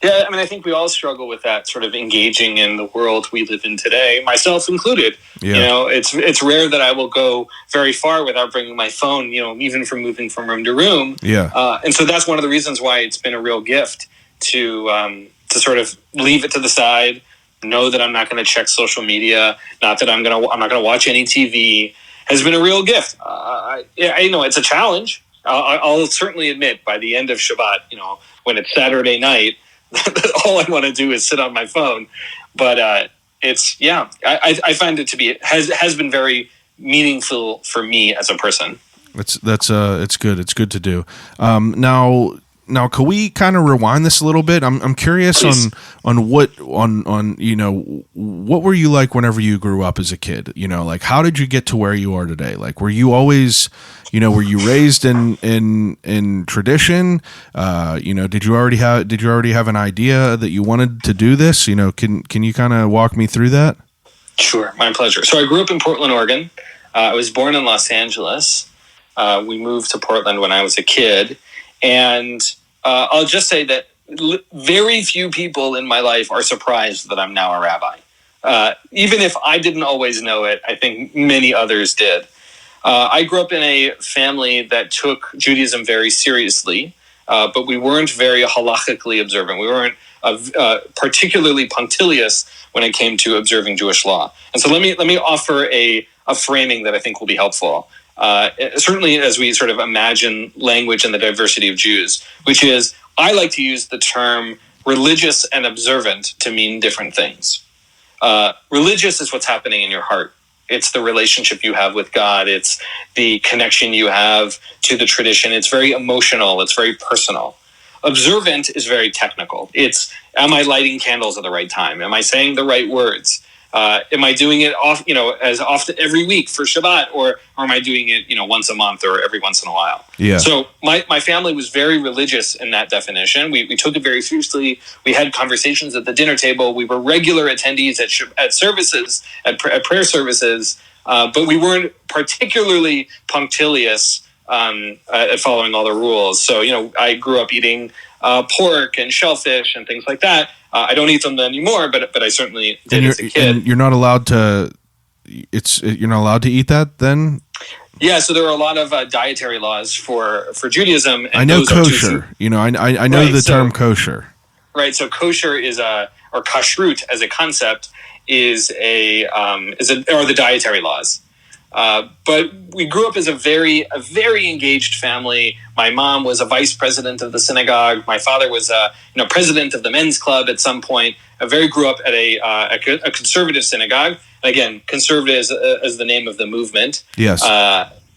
Yeah, I think we all struggle with that, sort of engaging in the world we live in today, myself included. Yeah. It's rare that I will go very far without bringing my phone, even from moving from room to room. Yeah. And so that's one of the reasons why it's been a real gift to sort of leave it to the side, know that I'm not going to check social media, not that I'm not going to watch any TV, has been a real gift. It's a challenge. I'll certainly admit by the end of Shabbat, when it's Saturday night, all I want to do is sit on my phone. But I find it to be has been very meaningful for me as a person. It's good. It's good to do. Now, can we kind of rewind this a little bit? I'm curious on what were you like whenever you grew up as a kid? Like how did you get to where you are today? Like were you always, were you raised in tradition? Did you already have an idea that you wanted to do this? Can you kind of walk me through that? Sure, my pleasure. So I grew up in Portland, Oregon. I was born in Los Angeles. We moved to Portland when I was a kid. And I'll just say that very few people in my life are surprised that I'm now a rabbi. Even if I didn't always know it, I think many others did. I grew up in a family that took Judaism very seriously, but we weren't very halachically observant. We weren't particularly punctilious when it came to observing Jewish law. And so let me offer a framing that I think will be helpful. Certainly as we sort of imagine language and the diversity of Jews, which is, I like to use the term religious and observant to mean different things. Religious is what's happening in your heart. It's the relationship you have with God. It's the connection you have to the tradition. It's very emotional. It's very personal. Observant is very technical. It's, am I lighting candles at the right time? Am I saying the right words? Am I doing it as often every week for Shabbat, or am I doing it, once a month or every once in a while? Yeah. So my family was very religious in that definition. We took it very seriously. We had conversations at the dinner table. We were regular attendees at services, at prayer services, but we weren't particularly punctilious at following all the rules. So, I grew up eating pork and shellfish and things like that. I don't eat them anymore, but I certainly did as a kid. And you're not allowed to. You're not allowed to eat that then. Yeah, so there are a lot of dietary laws for Judaism. And I know kosher. I know the term kosher. Right. So kosher is or kashrut as a concept are the dietary laws. But we grew up as a very engaged family. My mom was a vice president of the synagogue. My father was president of the men's club at some point. I grew up at a conservative synagogue. Again, conservative is the name of the movement. Yes.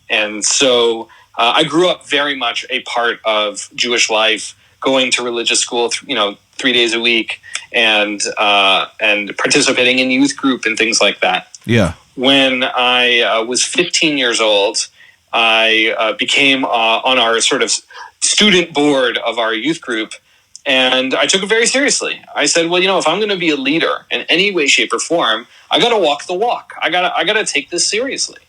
And so I grew up very much a part of Jewish life, going to religious school, 3 days a week, and participating in youth group and things like that. Yeah. When I was 15 years old, I became on our sort of student board of our youth group, and I took it very seriously. I said, well, if I'm going to be a leader in any way, shape, or form, I got to walk the walk. I got to take this seriously.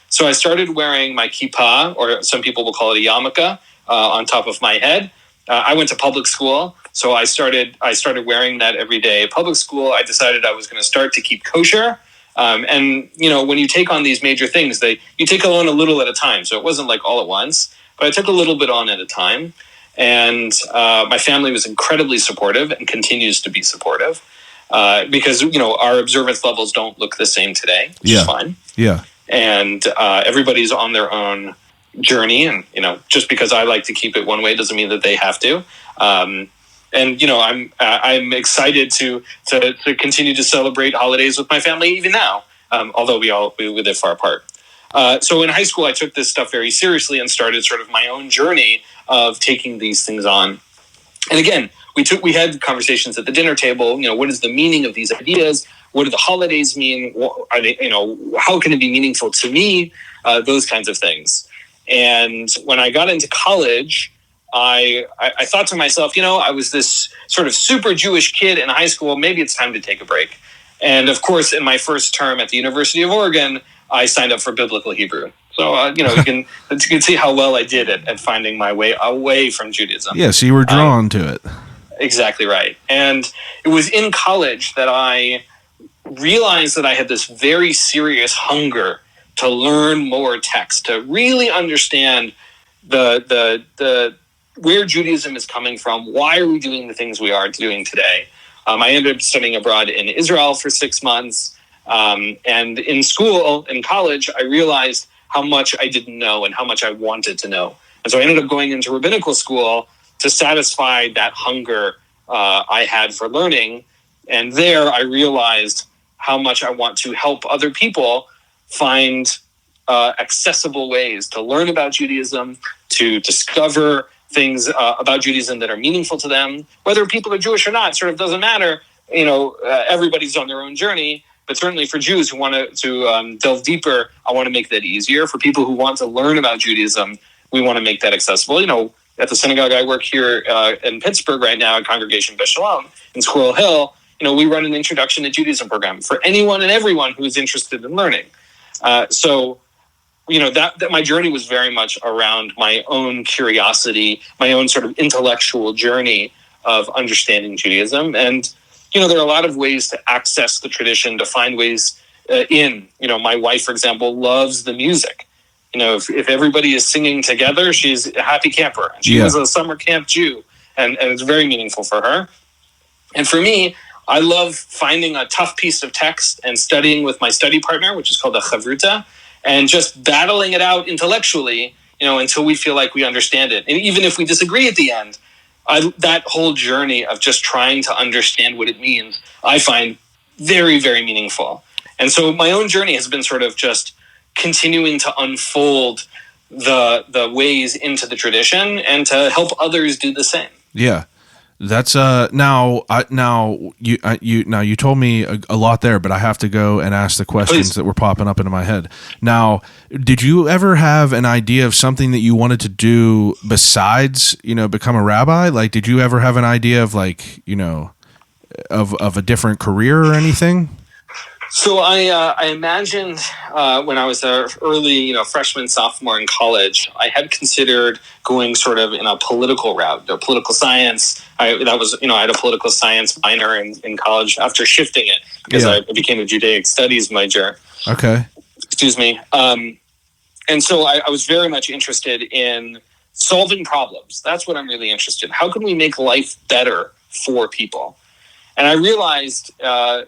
So I started wearing my kippah, or some people will call it a yarmulke, on top of my head. I went to public school, so I started wearing that every day. At public school, I decided I was going to start to keep kosher. And when you take on these major things, you take on a little at a time. So it wasn't like all at once, but I took a little bit on at a time. And my family was incredibly supportive and continues to be supportive because our observance levels don't look the same today, which is fine. Yeah. And everybody's on their own journey, and just because I like to keep it one way doesn't mean that they have to. And I'm excited to continue to celebrate holidays with my family even now, although we live far apart. So in high school, I took this stuff very seriously and started sort of my own journey of taking these things on. And again, we had conversations at the dinner table. What is the meaning of these ideas? What do the holidays mean? Are they, how can it be meaningful to me? Those kinds of things. And when I got into college, I thought to myself, I was this sort of super Jewish kid in high school. Maybe it's time to take a break. And of course, in my first term at the University of Oregon, I signed up for biblical Hebrew. So, you can see how well I did at finding my way away from Judaism. Yeah, so you were drawn to it. Exactly right. And it was in college that I realized that I had this very serious hunger to learn more text, to really understand the where Judaism is coming from. Why are we doing the things we are doing today? I ended up studying abroad in Israel for 6 months. And in college, I realized how much I didn't know and how much I wanted to know. And so I ended up going into rabbinical school to satisfy that hunger I had for learning. And there I realized how much I want to help other people find accessible ways to learn about Judaism, to discover things about Judaism that are meaningful to them. Whether people are Jewish or not sort of doesn't matter. Everybody's on their own journey. But certainly for Jews who want to delve deeper, I want to make that easier. For people who want to learn about Judaism, we want to make that accessible. At the synagogue I work here in Pittsburgh right now at Congregation Beshalom in Squirrel Hill, we run an Introduction to Judaism program for anyone and everyone who is interested in learning. So that my journey was very much around my own curiosity, my own sort of intellectual journey of understanding Judaism. And there are a lot of ways to access the tradition, to find ways my wife, for example, loves the music. If everybody is singing together, she's a happy camper. She was a summer camp Jew, and it's very meaningful for her. And for me, I love finding a tough piece of text and studying with my study partner, which is called a chavruta, and just battling it out intellectually, until we feel like we understand it. And even if we disagree at the end, that whole journey of just trying to understand what it means, I find very, very meaningful. And so my own journey has been sort of just continuing to unfold the ways into the tradition and to help others do the same. Yeah. That's you told me a lot there, but I have to go and ask the questions that were popping up into my head. Now, did you ever have an idea of something that you wanted to do besides, become a rabbi? Like, did you ever have an idea of of a different career or anything? So I imagined when I was an early, freshman, sophomore in college, I had considered going sort of in a political route, political science. I had a political science minor in college after shifting it because I became a Judaic studies major. Okay. Excuse me. And so I was very much interested in solving problems. That's what I'm really interested in. How can we make life better for people? And I realized, I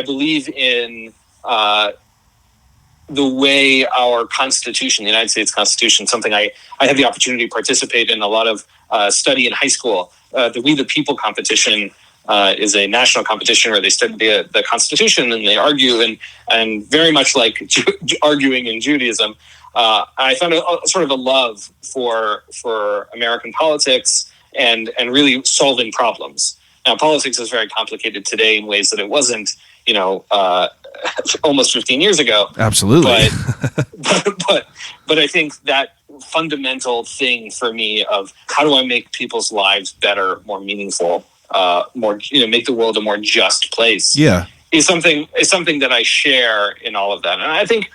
believe in the way our Constitution, the United States Constitution, something I had the opportunity to participate in a lot of study in high school. The We the People competition is a national competition where they study the Constitution and they argue, and very much like arguing in Judaism, I found a sort of a love for American politics and really solving problems. Now, politics is very complicated today in ways that it wasn't, almost 15 years ago. Absolutely. But I think that fundamental thing for me of how do I make people's lives better, more meaningful, make the world a more just place. Yeah, is something that I share in all of that. And I think,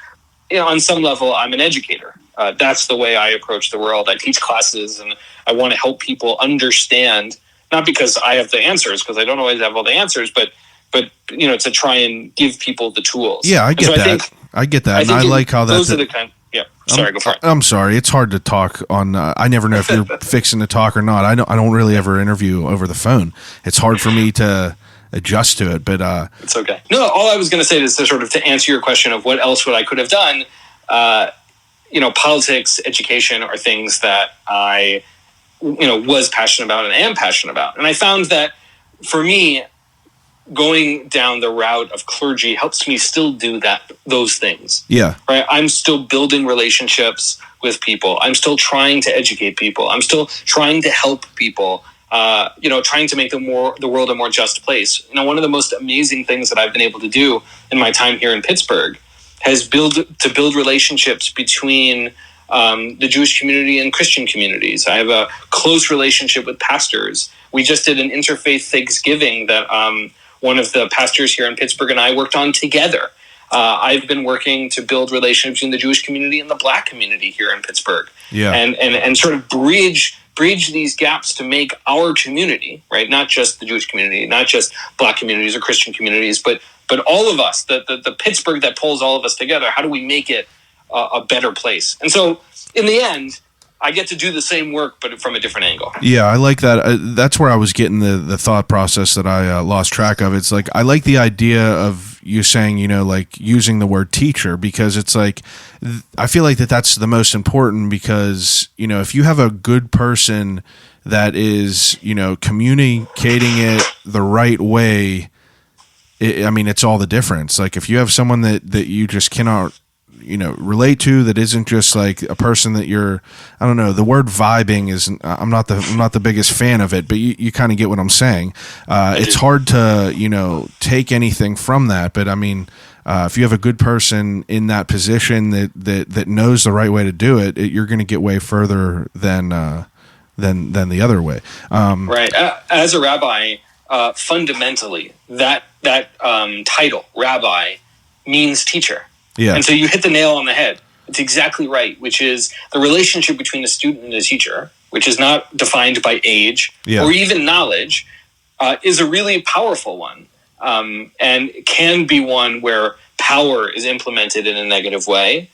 on some level, I'm an educator. That's the way I approach the world. I teach classes, and I want to help people understand. Not because I have the answers, because I don't always have all the answers, but to try and give people the tools. Yeah, I get that. I get that, and I like how those are the kind. Yeah, sorry, go for it. I'm sorry. It's hard to talk on. I never know if you're fixing to talk or not. I don't really ever interview over the phone. It's hard for me to adjust to it, but it's okay. No, all I was going to say is to answer your question of what else would I could have done. Politics, education are things that I was passionate about and am passionate about. And I found that for me, going down the route of clergy helps me still do those things. Yeah. Right. I'm still building relationships with people. I'm still trying to educate people. I'm still trying to help people. Trying to make the world a more just place. One of the most amazing things that I've been able to do in my time here in Pittsburgh has build relationships between the Jewish community and Christian communities. I have a close relationship with pastors. We just did an interfaith Thanksgiving that one of the pastors here in Pittsburgh and I worked on together. I've been working to build relationships between the Jewish community and the Black community here in Pittsburgh. Yeah. And sort of bridge these gaps to make our community, right? Not just the Jewish community, not just Black communities or Christian communities, but all of us, the Pittsburgh that pulls all of us together. How do we make it a better place? And so in the end, I get to do the same work, but from a different angle. Yeah, I like that. That's where I was getting the thought process that I lost track of. It's like, I like the idea of you saying, like using the word teacher, because it's like, I feel like that's the most important, because, if you have a good person that is, communicating it the right way, it's all the difference. Like if you have someone that you just cannot relate to, that isn't just like a person that you're, I don't know, the word vibing is, I'm not the biggest fan of it, but you kind of get what I'm saying. It's hard to, take anything from that, but if you have a good person in that position that knows the right way to do it, you're going to get way further than the other way. Right. As a rabbi, fundamentally, that title, rabbi, means teacher. Yeah. And so you hit the nail on the head. It's exactly right, which is the relationship between a student and a teacher, which is not defined by age or even knowledge, is a really powerful one, and can be one where power is implemented in a negative way.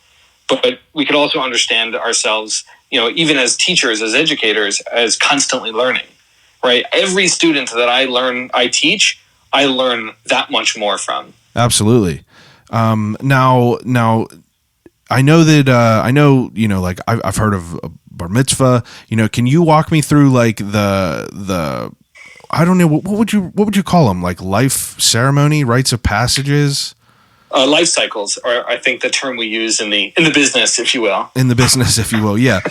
But we could also understand ourselves, even as teachers, as educators, as constantly learning, right? Every student that I teach, I learn that much more from. Absolutely. Now I know that, like I've heard of a bar mitzvah, can you walk me through like the, I don't know, what would you call them? Like life ceremony, rites of passages? Life cycles are, I think, the term we use in the business, if you will. In the business, if you will. Yeah.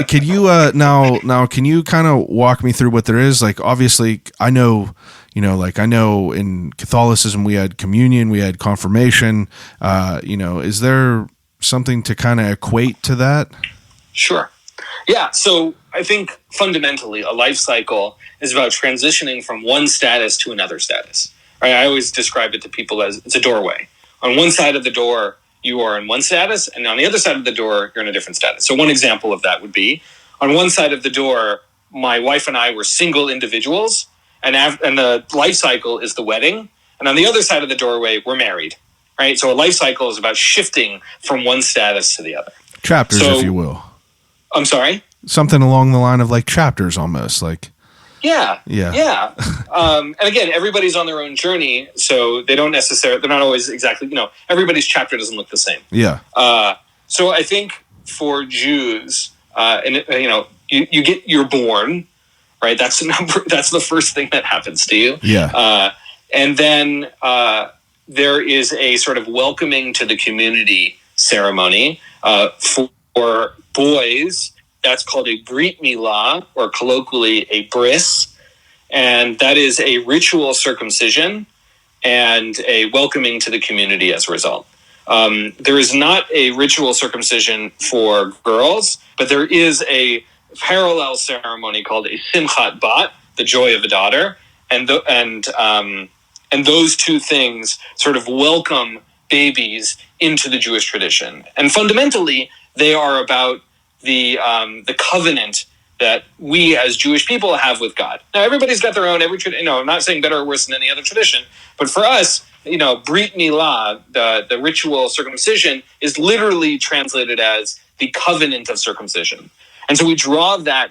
Can you, now can you kind of walk me through what there is? Like, obviously I know in Catholicism we had communion, we had confirmation. Is there something to kind of equate to that? Sure. Yeah. So I think fundamentally a life cycle is about transitioning from one status to another status. Right? I always describe it to people as it's a doorway. On one side of the door, you are in one status, and on the other side of the door, you're in a different status. So one example of that would be, on one side of the door, my wife and I were single individuals, and the life cycle is the wedding. And on the other side of the doorway, we're married, right? So a life cycle is about shifting from one status to the other. Chapters, if you will. I'm sorry? Something along the line of like chapters almost, like. Yeah. And again, everybody's on their own journey, so they're not always exactly, everybody's chapter doesn't look the same. Yeah. So I think for Jews, you're born, right? That's the first thing that happens to you. Yeah. And then there is a sort of welcoming to the community ceremony. For boys, that's called a brit milah, or colloquially a bris. And that is a ritual circumcision and a welcoming to the community as a result. There is not a ritual circumcision for girls, but there is a parallel ceremony called a simchat bat, the joy of a daughter. And those two things sort of welcome babies into the Jewish tradition. And fundamentally, they are about the covenant that we as Jewish people have with God. Now, everybody's got their own, I'm not saying better or worse than any other tradition, but for us, brit milah, the ritual circumcision, is literally translated as the covenant of circumcision. And so we draw that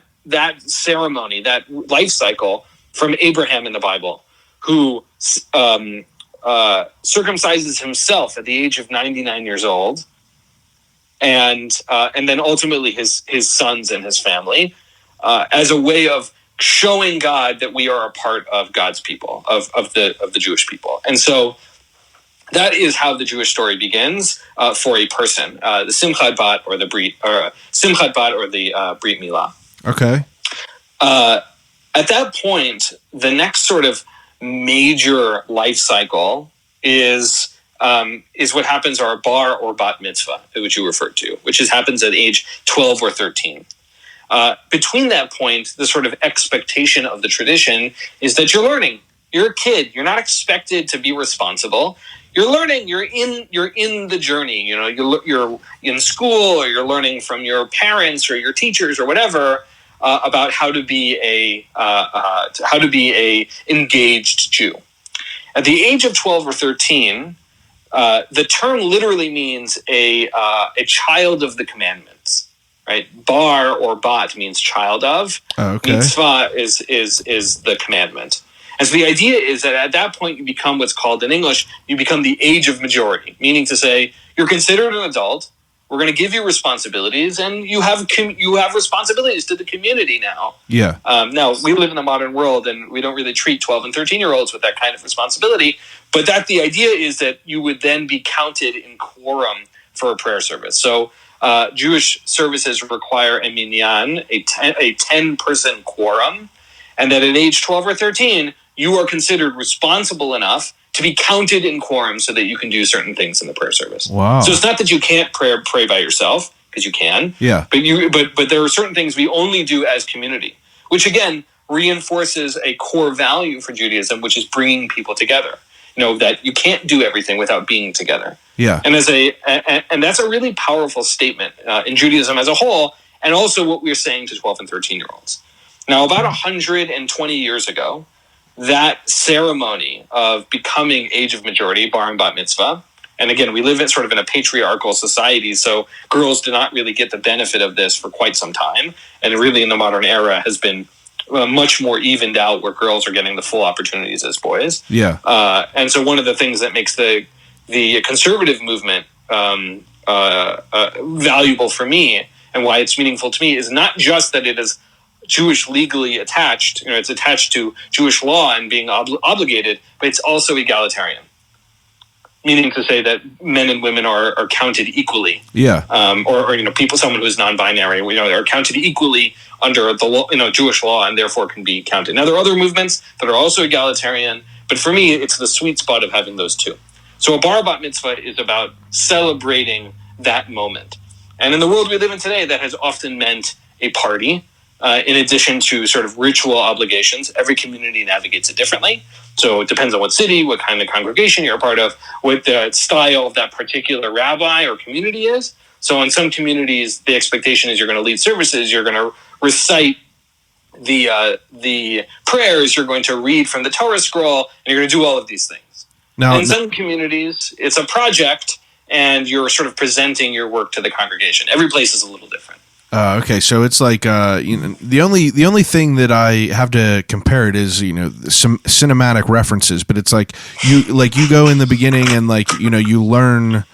ceremony, that life cycle, from Abraham in the Bible, who circumcises himself at the age of 99 years old, and then ultimately his sons and his family, as a way of showing God that we are a part of God's people, of the Jewish people. And so that is how the Jewish story begins for a person, the Simchat Bat or the Brit Milah. Okay. At that point, the next sort of major life cycle is what happens are a bar or bat mitzvah, which you referred to, which happens at age 12 or 13. Between that point, the sort of expectation of the tradition is that you're learning. You're a kid. You're not expected to be responsible. You're learning. You're in the journey. You know, you're in school, or you're learning from your parents or your teachers or whatever about how to be a engaged Jew. At the age of 12 or 13, the term literally means a child of the commandments. Right, bar or bat means child of. Okay. Mitzvah is the commandment. And so the idea is that at that point you become what's called in English, you become the age of majority, meaning to say you're considered an adult. We're going to give you responsibilities, and you have responsibilities to the community now. Yeah. Now we live in the modern world, and we don't really treat 12 and 13-year-olds with that kind of responsibility. But the idea is that you would then be counted in quorum for a prayer service. So Jewish services require a minyan, a 10-person quorum, and that at age 12 or 13, you are considered responsible enough to be counted in quorum so that you can do certain things in the prayer service. Wow. So it's not that you can't pray by yourself, because you can. Yeah. But there are certain things we only do as community, which again reinforces a core value for Judaism, which is bringing people together. You know, that you can't do everything without being together. Yeah. And and that's a really powerful statement in Judaism as a whole, and also what we're saying to 12 and 13-year-olds. Now, about 120 years ago, that ceremony of becoming age of majority, bar and bat mitzvah, and again, we live in sort of in a patriarchal society, so girls do not really get the benefit of this for quite some time, and really in the modern era has been much more evened out, where girls are getting the full opportunities as boys. Yeah. And so one of the things that makes the conservative movement valuable for me, and why it's meaningful to me, is not just that it is Jewish legally attached, you know, it's attached to Jewish law and being obligated, but it's also egalitarian. Meaning to say that men and women are counted equally. Yeah. Or you know, someone who's non-binary, you know, are counted equally under the law, you know, Jewish law, and therefore can be counted. Now there are other movements that are also egalitarian, but for me, it's the sweet spot of having those two. So a bar bat mitzvah is about celebrating that moment, and in the world we live in today, that has often meant a party. In addition to sort of ritual obligations, every community navigates it differently. So it depends on what city, what kind of congregation you're a part of, what the style of that particular rabbi or community is. So in some communities, the expectation is you're going to lead services, you're going to recite the prayers, you're going to read from the Torah scroll, and you're going to do all of these things. Now, in some communities, it's a project, and you're sort of presenting your work to the congregation. Every place is a little different. Okay, so it's like you know, the only thing that I have to compare it is, you know, some cinematic references, but it's like you go in the beginning and you learn,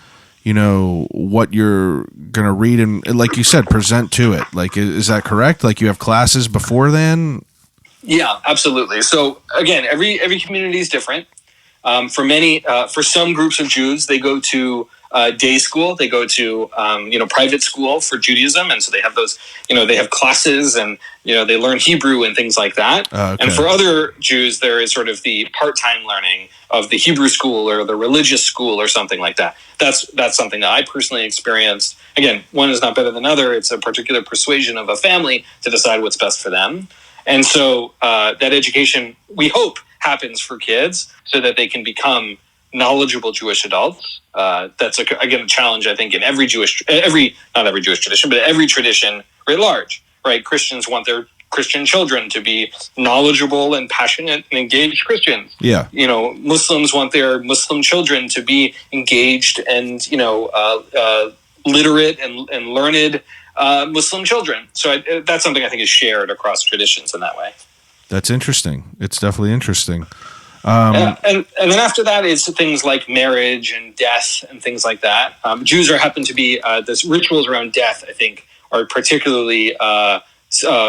you know, what you're gonna read and like you said, present to it. Like, is that correct? Like you have classes before then? Yeah, absolutely. So again, every community is different. For some groups of Jews, they go to day school. They go to private school for Judaism, and so they have those. You know, they have classes, and they learn Hebrew and things like that. Okay. And for other Jews, there is sort of the part-time learning of the Hebrew school or the religious school or something like that. That's something that I personally experienced. Again, one is not better than other. It's a particular persuasion of a family to decide what's best for them. And so that education, we hope, happens for kids so that they can become knowledgeable Jewish adults. That's again a challenge, I think, in not every Jewish tradition, but every tradition writ large. Right? Christians want their Christian children to be knowledgeable and passionate and engaged Christians. Yeah. Muslims want their Muslim children to be engaged and literate and learned Muslim children. So that's something I think is shared across traditions in that way. That's interesting. It's definitely interesting. And then after that is things like marriage and death and things like that. Jews happen to be, this rituals around death, I think, are particularly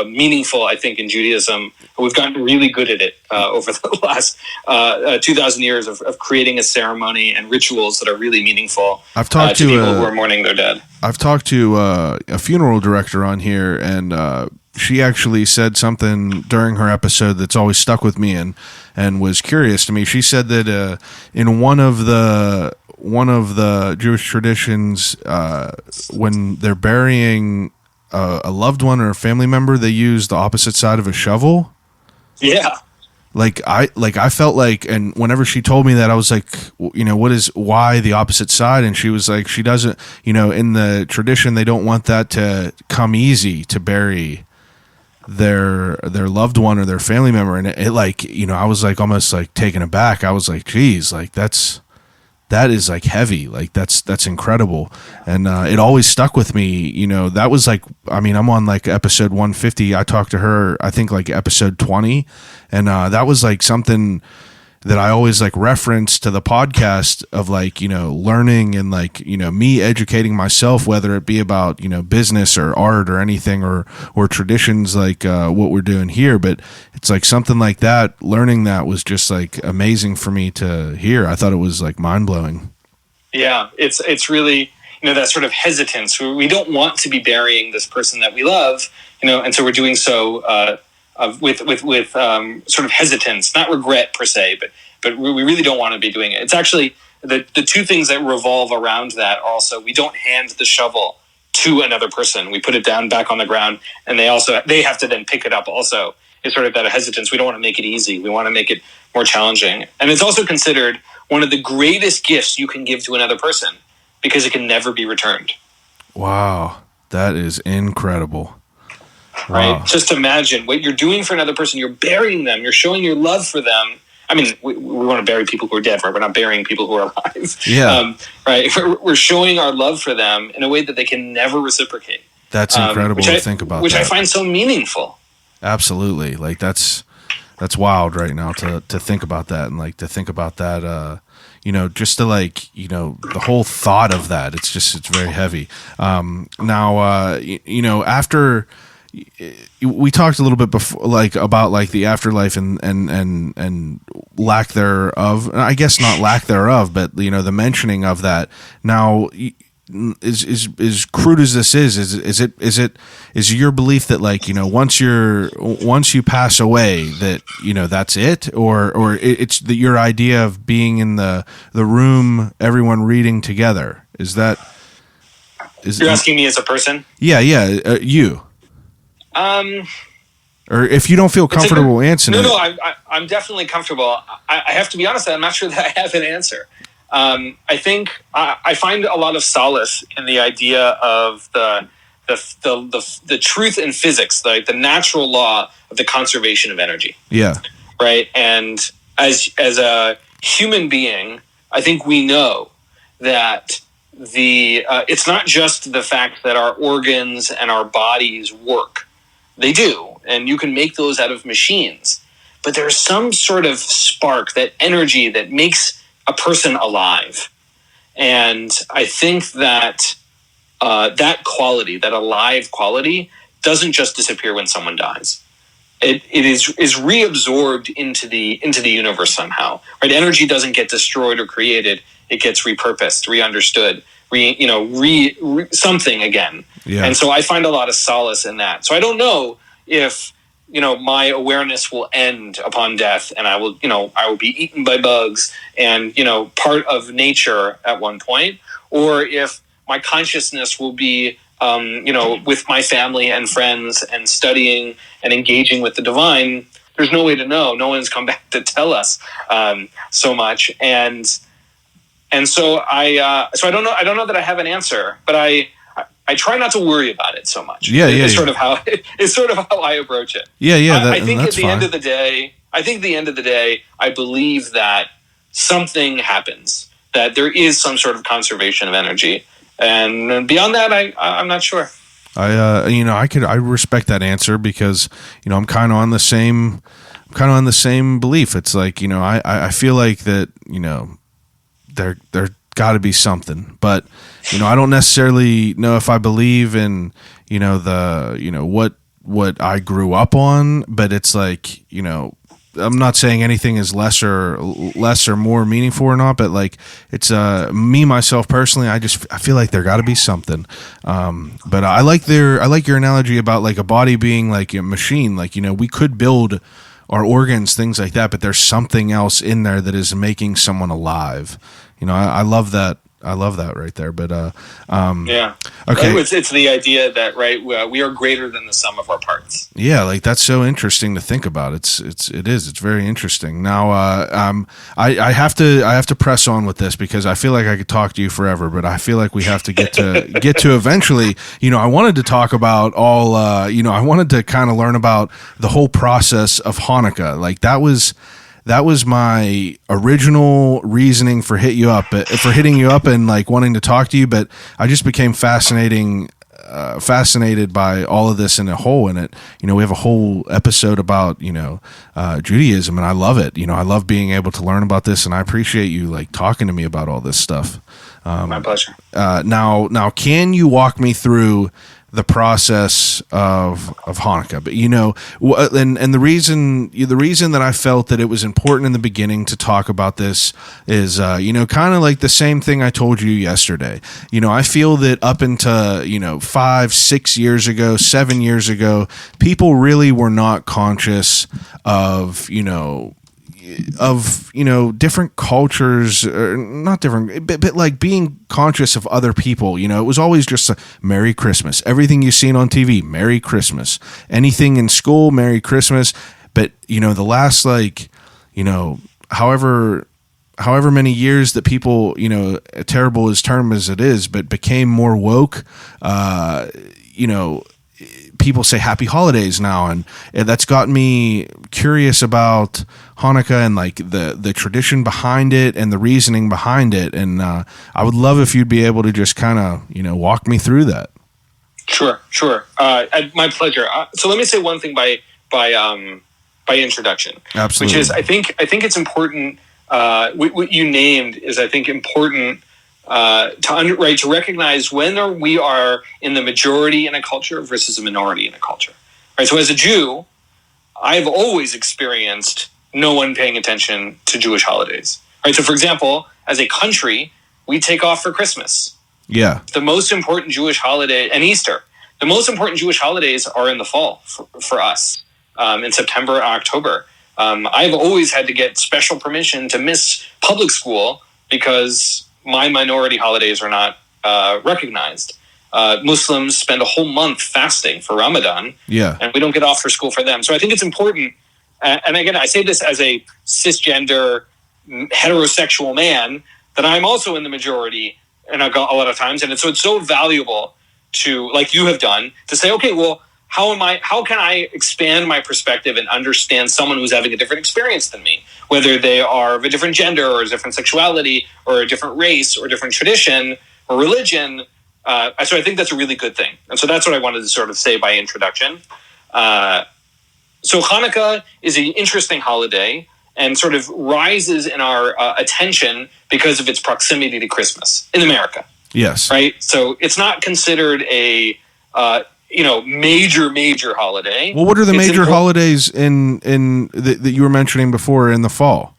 meaningful, I think, in Judaism. We've gotten really good at it over the last 2,000 years of creating a ceremony and rituals that are really meaningful. I've talked to people who are mourning their dead. I've talked to a funeral director on here, and she actually said something during her episode that's always stuck with me and was curious to me. She said that in one of the Jewish traditions, when they're burying a loved one or a family member, they use the opposite side of a shovel. Yeah. I felt like, and whenever she told me that, I was like, why the opposite side? And she was like, she doesn't, in the tradition, they don't want that to come easy to bury their loved one or their family member. And it I was like almost like taken aback. I was like, geez, like that is like heavy. Like that's incredible. And it always stuck with me. That was like, I'm on like episode 150. I talked to her, I think like episode 20. And that was like something that I always like reference to the podcast of like, learning and like, me educating myself, whether it be about, business or art or anything or traditions like what we're doing here. But it's like something like that, learning that was just like amazing for me to hear. I thought it was like mind blowing. Yeah, it's really, that sort of hesitance. We don't want to be burying this person that we love, and so we're doing so with sort of hesitance, not regret per se, but we really don't want to be doing it. It's actually the two things that revolve around that. Also, we don't hand the shovel to another person. We put it down back on the ground, and they have to then pick it up. Also, it's sort of that hesitance. We don't want to make it easy. We want to make it more challenging, and it's also considered one of the greatest gifts you can give to another person because it can never be returned. Wow, that is incredible. Right? Wow. Just imagine what you're doing for another person. You're burying them. You're showing your love for them. I mean, we want to bury people who are dead, right? We're not burying people who are alive. Yeah. Right? We're showing our love for them in a way that they can never reciprocate. That's incredible to think about. Which I find so meaningful. Absolutely. Like that's wild right now to think about that, and like to think about that, just to like, the whole thought of that, it's very heavy. After we talked a little bit before, like about like the afterlife and lack thereof. I guess not lack thereof, but the mentioning of that. Now, is crude as this is your belief that like once you pass away that that's it, or it's your idea of being in the room, everyone reading together? You're asking me as a person? Yeah, you. Or if you don't feel comfortable answering, no, I'm definitely comfortable. I have to be honest, I'm not sure that I have an answer. I think I find a lot of solace in the idea of the truth in physics, like the natural law of the conservation of energy. Yeah. Right. And as a human being, I think we know that it's not just the fact that our organs and our bodies work. They do, and you can make those out of machines. But there's some sort of spark, that energy that makes a person alive. And I think that that quality, that alive quality, doesn't just disappear when someone dies. It is reabsorbed into the universe somehow. Right? Energy doesn't get destroyed or created; it gets repurposed, reunderstood, something again. Yeah. And so I find a lot of solace in that. So I don't know if my awareness will end upon death, and I will be eaten by bugs and part of nature at one point, or if my consciousness will be with my family and friends and studying and engaging with the divine. There's no way to know. No one's come back to tell us so much, and so I don't know. I don't know that I have an answer, but I try not to worry about it so much. It's sort of how I approach it. I think at the end of the day, I believe that something happens, that there is some sort of conservation of energy, and beyond that, I'm not sure. I respect that answer because I'm kind of on the same belief. It's like I feel like that there got to be something, but I don't necessarily know if I believe in what what I grew up on, but it's like, I'm not saying anything is less or more meaningful or not, but like it's me myself personally, I feel like there got to be something. But I like your analogy about like a body being like a machine. Like, we could build our organs, things like that, but there's something else in there that is making someone alive. I love that. I love that right there. But yeah, okay, it's the idea that we are greater than the sum of our parts. Yeah, like that's so interesting to think about. It's very interesting. Now, I have to press on with this because I feel like I could talk to you forever, but I feel like we have to get to eventually. I wanted to talk about all. I wanted to kind of learn about the whole process of Hanukkah. Like that was my original reasoning for hitting you up and like wanting to talk to you, but I just became fascinated by all of this in a whole. And it, we have a whole episode about, Judaism, and I love it. I love being able to learn about this, and I appreciate you like talking to me about all this stuff. My pleasure. Now, can you walk me through the process of Hanukkah? But and the reason that I felt that it was important in the beginning to talk about this is kind of like the same thing I told you yesterday. I feel that up into 5, 6 years ago, 7 years ago, people really were not conscious of different cultures, or not different, but like being conscious of other people. It was always just a Merry Christmas. Everything you've seen on TV, Merry Christmas. Anything in school, Merry Christmas. But the last however many years that people, terrible as term as it is, but became more woke, people say happy holidays now, and that's got me curious about Hanukkah and like the tradition behind it and the reasoning behind it. And I would love if you'd be able to just kind of walk me through that. Sure. My pleasure. So let me say one thing by introduction. Absolutely. Which is I think it's important. What you named is I think important. To recognize when we are in the majority in a culture versus a minority in a culture. Right. So as a Jew, I've always experienced no one paying attention to Jewish holidays. Right. So for example, as a country, we take off for Christmas. Yeah. The most important Jewish holiday, and Easter. The most important Jewish holidays are in the fall for us, in September and October. I've always had to get special permission to miss public school because my minority holidays are not recognized. Muslims spend a whole month fasting for Ramadan, and we don't get off for school for them. So I think it's important, and again, I say this as a cisgender, heterosexual man, that I'm also in the majority and a lot of times, and it's so valuable to, like you have done, to say, okay, well, how can I expand my perspective and understand someone who's having a different experience than me, whether they are of a different gender or a different sexuality or a different race or different tradition or religion. So I think that's a really good thing. And so that's what I wanted to sort of say by introduction. So Hanukkah is an interesting holiday and sort of rises in our attention because of its proximity to Christmas in America. Yes. Right? So it's not considered a major holiday. Well, what are the major holidays in that you were mentioning before in the fall?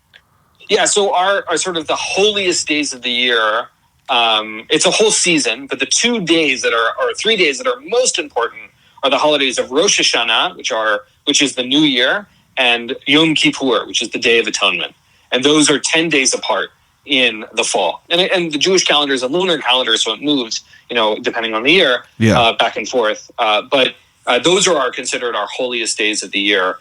Yeah, so our sort of the holiest days of the year. It's a whole season, but the 3 days that are most important are the holidays of Rosh Hashanah, which is the New Year, and Yom Kippur, which is the Day of Atonement, and those are 10 days apart in the fall. And the Jewish calendar is a lunar calendar, so it moves, depending on the year, back and forth. But those are considered our holiest days of the year.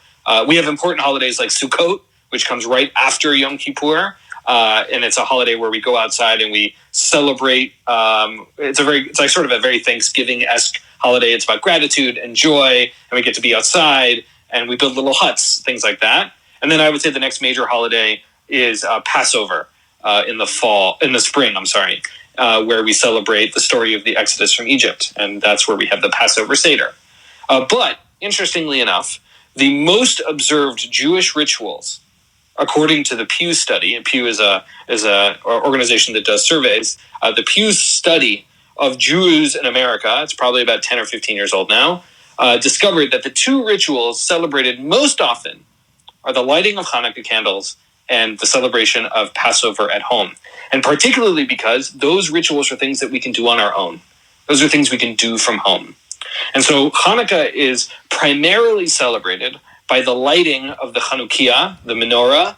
We have important holidays like Sukkot, which comes right after Yom Kippur, and it's a holiday where we go outside and we celebrate. It's like sort of a very Thanksgiving-esque holiday. It's about gratitude and joy, and we get to be outside and we build little huts, things like that. And then I would say the next major holiday is Passover. In the spring, where we celebrate the story of the Exodus from Egypt. And that's where we have the Passover Seder. But interestingly enough, the most observed Jewish rituals, according to the Pew study, and Pew is a organization that does surveys, the Pew study of Jews in America, it's probably about 10 or 15 years old now, discovered that the two rituals celebrated most often are the lighting of Hanukkah candles and the celebration of Passover at home. And particularly because those rituals are things that we can do on our own. Those are things we can do from home. And so Hanukkah is primarily celebrated by the lighting of the Chanukiah, the menorah,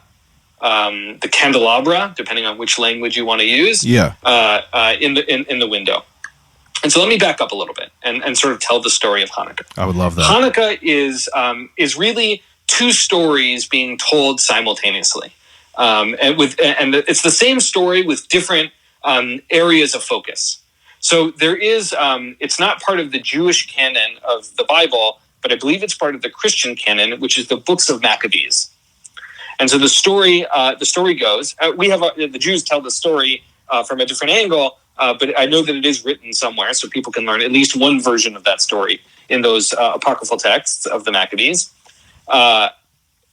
the candelabra, depending on which language you want to use, in the window. And so let me back up a little bit and sort of tell the story of Hanukkah. I would love that. Hanukkah is really two stories being told simultaneously, and it's the same story with different areas of focus. So there is, it's not part of the Jewish canon of the Bible, but I believe it's part of the Christian canon, which is the books of Maccabees. And so the story goes, the Jews tell the story from a different angle, but I know that it is written somewhere, so people can learn at least one version of that story in those apocryphal texts of the Maccabees. The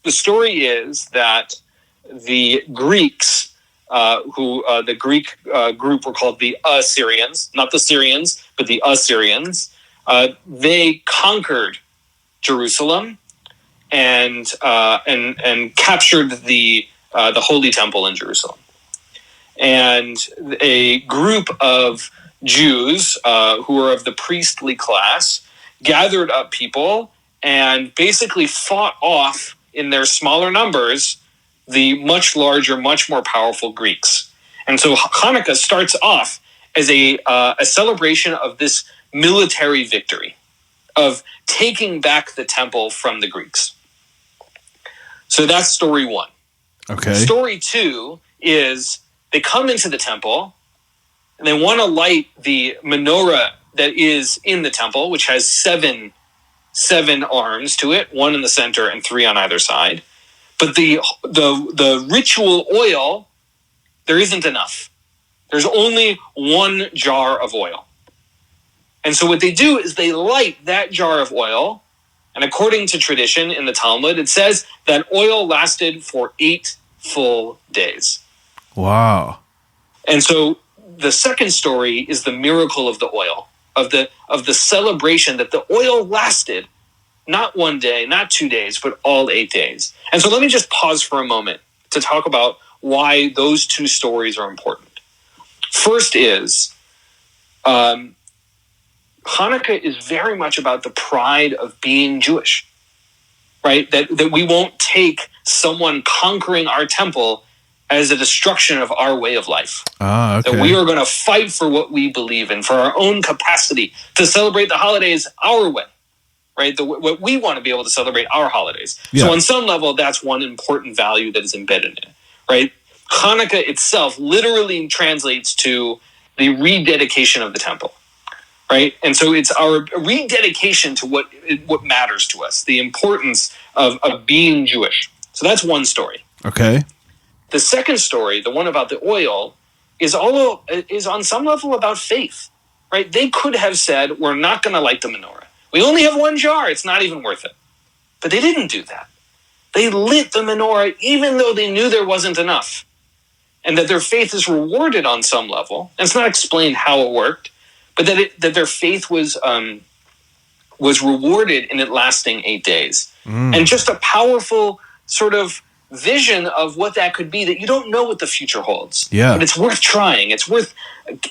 story is that the Greeks, the Greek group were called the Assyrians, not the Syrians, but the Assyrians. They conquered Jerusalem and captured the Holy Temple in Jerusalem. And a group of Jews who were of the priestly class gathered up people and basically fought off in their smaller numbers the much larger, much more powerful Greeks. And so Hanukkah starts off as a celebration of this military victory, of taking back the temple from the Greeks. So that's story one. Okay. Story two is they come into the temple and they want to light the menorah that is in the temple, which has seven arms to it, one in the center and three on either side. But the ritual oil, there isn't enough. There's only one jar of oil. And so what they do is they light that jar of oil, and according to tradition in the Talmud, it says that oil lasted for 8 full days. Wow. And so the second story is the miracle of the oil, of the celebration that the oil lasted not 1 day, not 2 days, but all 8 days. And so let me just pause for a moment to talk about why those two stories are important. First is Hanukkah is very much about the pride of being Jewish, right? That we won't take someone conquering our temple as a destruction of our way of life. Okay. That we are going to fight for what we believe in, for our own capacity to celebrate the holidays our way, right? What we want to be able to celebrate our holidays. Yeah. So on some level, that's one important value that is embedded in it, right? Hanukkah itself literally translates to the rededication of the temple, right? And so it's our rededication to what matters to us, the importance of being Jewish. So that's one story. Okay. The second story, the one about the oil, is on some level about faith, right? They could have said, we're not going to light the menorah. We only have one jar. It's not even worth it. But they didn't do that. They lit the menorah even though they knew there wasn't enough, and that their faith is rewarded on some level. And it's not explained how it worked, but that their faith was rewarded in it lasting 8 days. And just a powerful sort of vision of what that could be, that you don't know what the future holds. Yeah. But it's worth trying. It's worth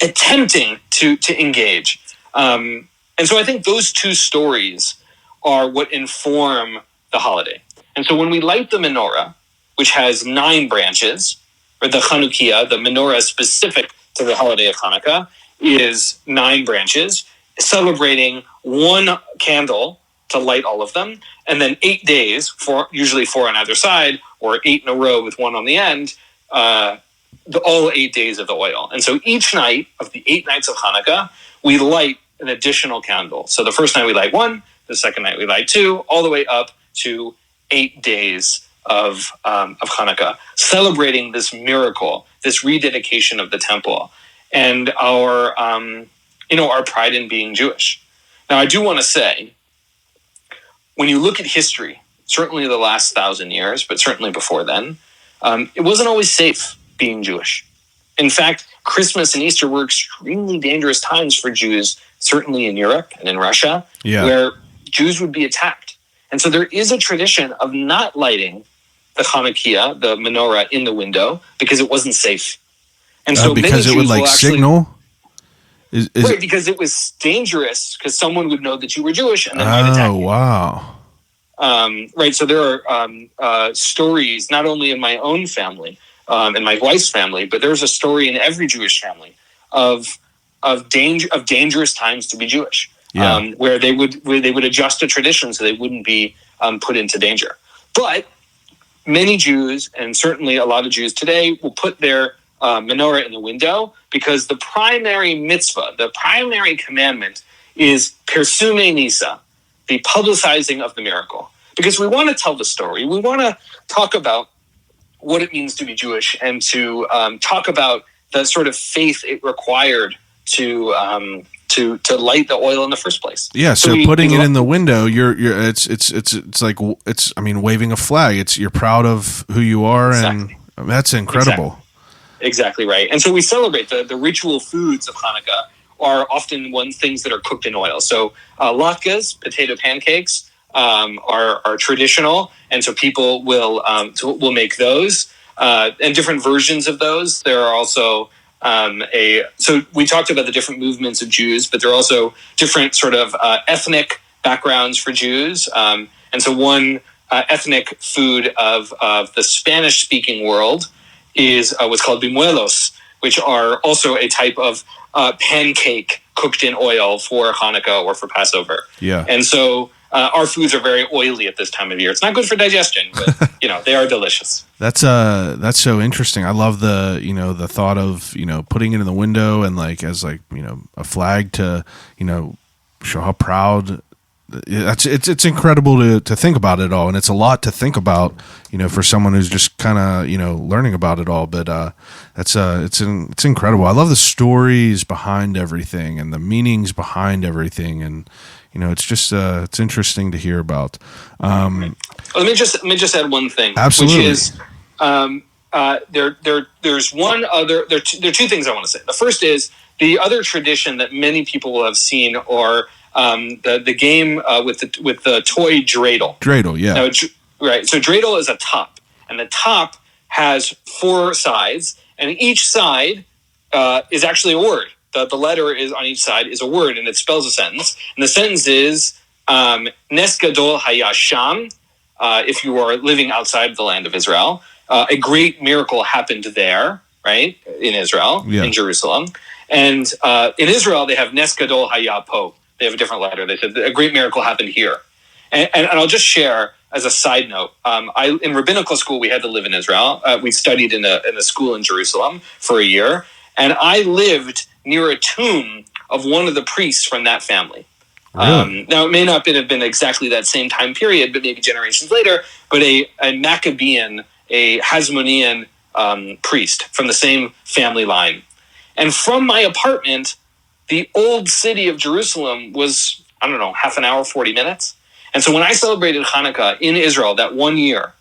attempting to engage. And so I think those two stories are what inform the holiday. And so when we light the menorah, which has 9 branches, or the Chanukiah, the menorah specific to the holiday of Hanukkah, is 9 branches, celebrating one candle to light all of them, and then 8 days, usually 4 on either side, or 8 in a row with 1 on the end, all 8 days of the oil. And so each night of the 8 nights of Hanukkah, we light an additional candle. So the first night we light 1, the second night we light 2, all the way up to 8 days of Hanukkah, celebrating this miracle, this rededication of the temple, and our pride in being Jewish. Now, I do want to say, when you look at history, certainly the last 1,000 years, but certainly before then, it wasn't always safe being Jewish. In fact, Christmas and Easter were extremely dangerous times for Jews, certainly in Europe and in Russia, where Jews would be attacked. And so there is a tradition of not lighting the Hanukkah, the menorah, in the window because it wasn't safe. And so because many it would Jews like will actually, signal. Is right, because it was dangerous because someone would know that you were Jewish and then might attack you. Wow. Right, so there are stories not only in my own family, in my wife's family, but there's a story in every Jewish family of dangerous times to be Jewish, where they would adjust a tradition so they wouldn't be put into danger. But many Jews, and certainly a lot of Jews today, will put their menorah in the window because the primary mitzvah, the primary commandment, is persume nisa, the publicizing of the miracle. Because we want to tell the story. We want to talk about what it means to be Jewish and to talk about the sort of faith it required to light the oil in the first place. Yeah, so putting it in the window, it's like waving a flag. You're proud of who you are, exactly. And that's incredible. Exactly right. And so we celebrate the ritual foods of Hanukkah are often things that are cooked in oil. So latkes, potato pancakes, are traditional, and so people will make those and different versions of those. There are also so we talked about the different movements of Jews, but there are also different sort of ethnic backgrounds for Jews. And so one ethnic food of the Spanish-speaking world is what's called bimuelos, which are also a type of pancake cooked in oil for Hanukkah or for Passover. Yeah. And so our foods are very oily at this time of year. It's not good for digestion, but they are delicious. That's so interesting. I love the thought of putting it in the window and as a flag to show how proud. It's incredible to think about it all, and it's a lot to think about for someone who's just kind of learning about it all. But it's incredible. I love the stories behind everything and the meanings behind everything, and it's just it's interesting to hear about. Let me just add one thing. Absolutely. Which is there's one other there are two things I want to say. The first is the other tradition that many people will have seen, or the game with the toy dreidel. Dreidel, yeah. Now, right. So dreidel is a top, and the top has four sides, and each side is actually a word. The letter is on each side is a word, and it spells a sentence. And the sentence is Nes Gadol Haya Sham. If you are living outside the land of Israel, a great miracle happened there, right, in Israel, in Jerusalem. And in Israel, they have Nes Gadol Haya Po. They have a different letter. They said a great miracle happened here. And I'll just share as a side note. In rabbinical school, we had to live in Israel. We studied in a school in Jerusalem for a year. And I lived near a tomb of one of the priests from that family. Really? Now, it may not have been exactly that same time period, but maybe generations later, but a Maccabean, a Hasmonean priest from the same family line. And from my apartment, the old city of Jerusalem was, half an hour, 40 minutes. And so when I celebrated Hanukkah in Israel that one year,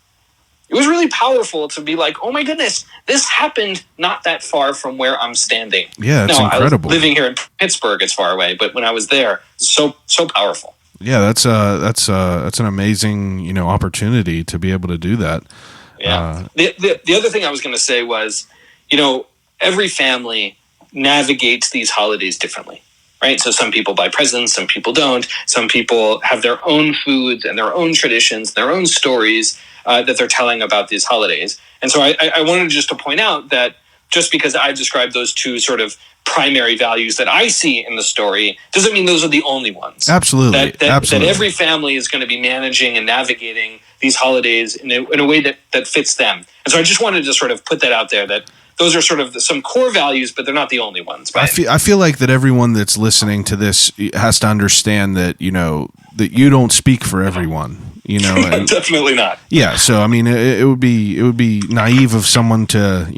it was really powerful to be like, oh my goodness, this happened not that far from where I'm standing. Yeah, it's incredible. I was living here in Pittsburgh, it's far away, but when I was there, so powerful. Yeah, that's an amazing opportunity to be able to do that. Yeah. The other thing I was going to say was, every family navigates these holidays differently. Right, so some people buy presents, some people don't. Some people have their own foods and their own traditions, their own stories that they're telling about these holidays. And so I wanted just to point out that just because I've described those two sort of primary values that I see in the story doesn't mean those are the only ones. Absolutely. That every family is going to be managing and navigating these holidays in a way that fits them. And so I just wanted to sort of put that out there, that those are sort of some core values, but they're not the only ones. Right? I feel like that everyone that's listening to this has to understand that that you don't speak for everyone. And, definitely not. Yeah, so it would be naive of someone to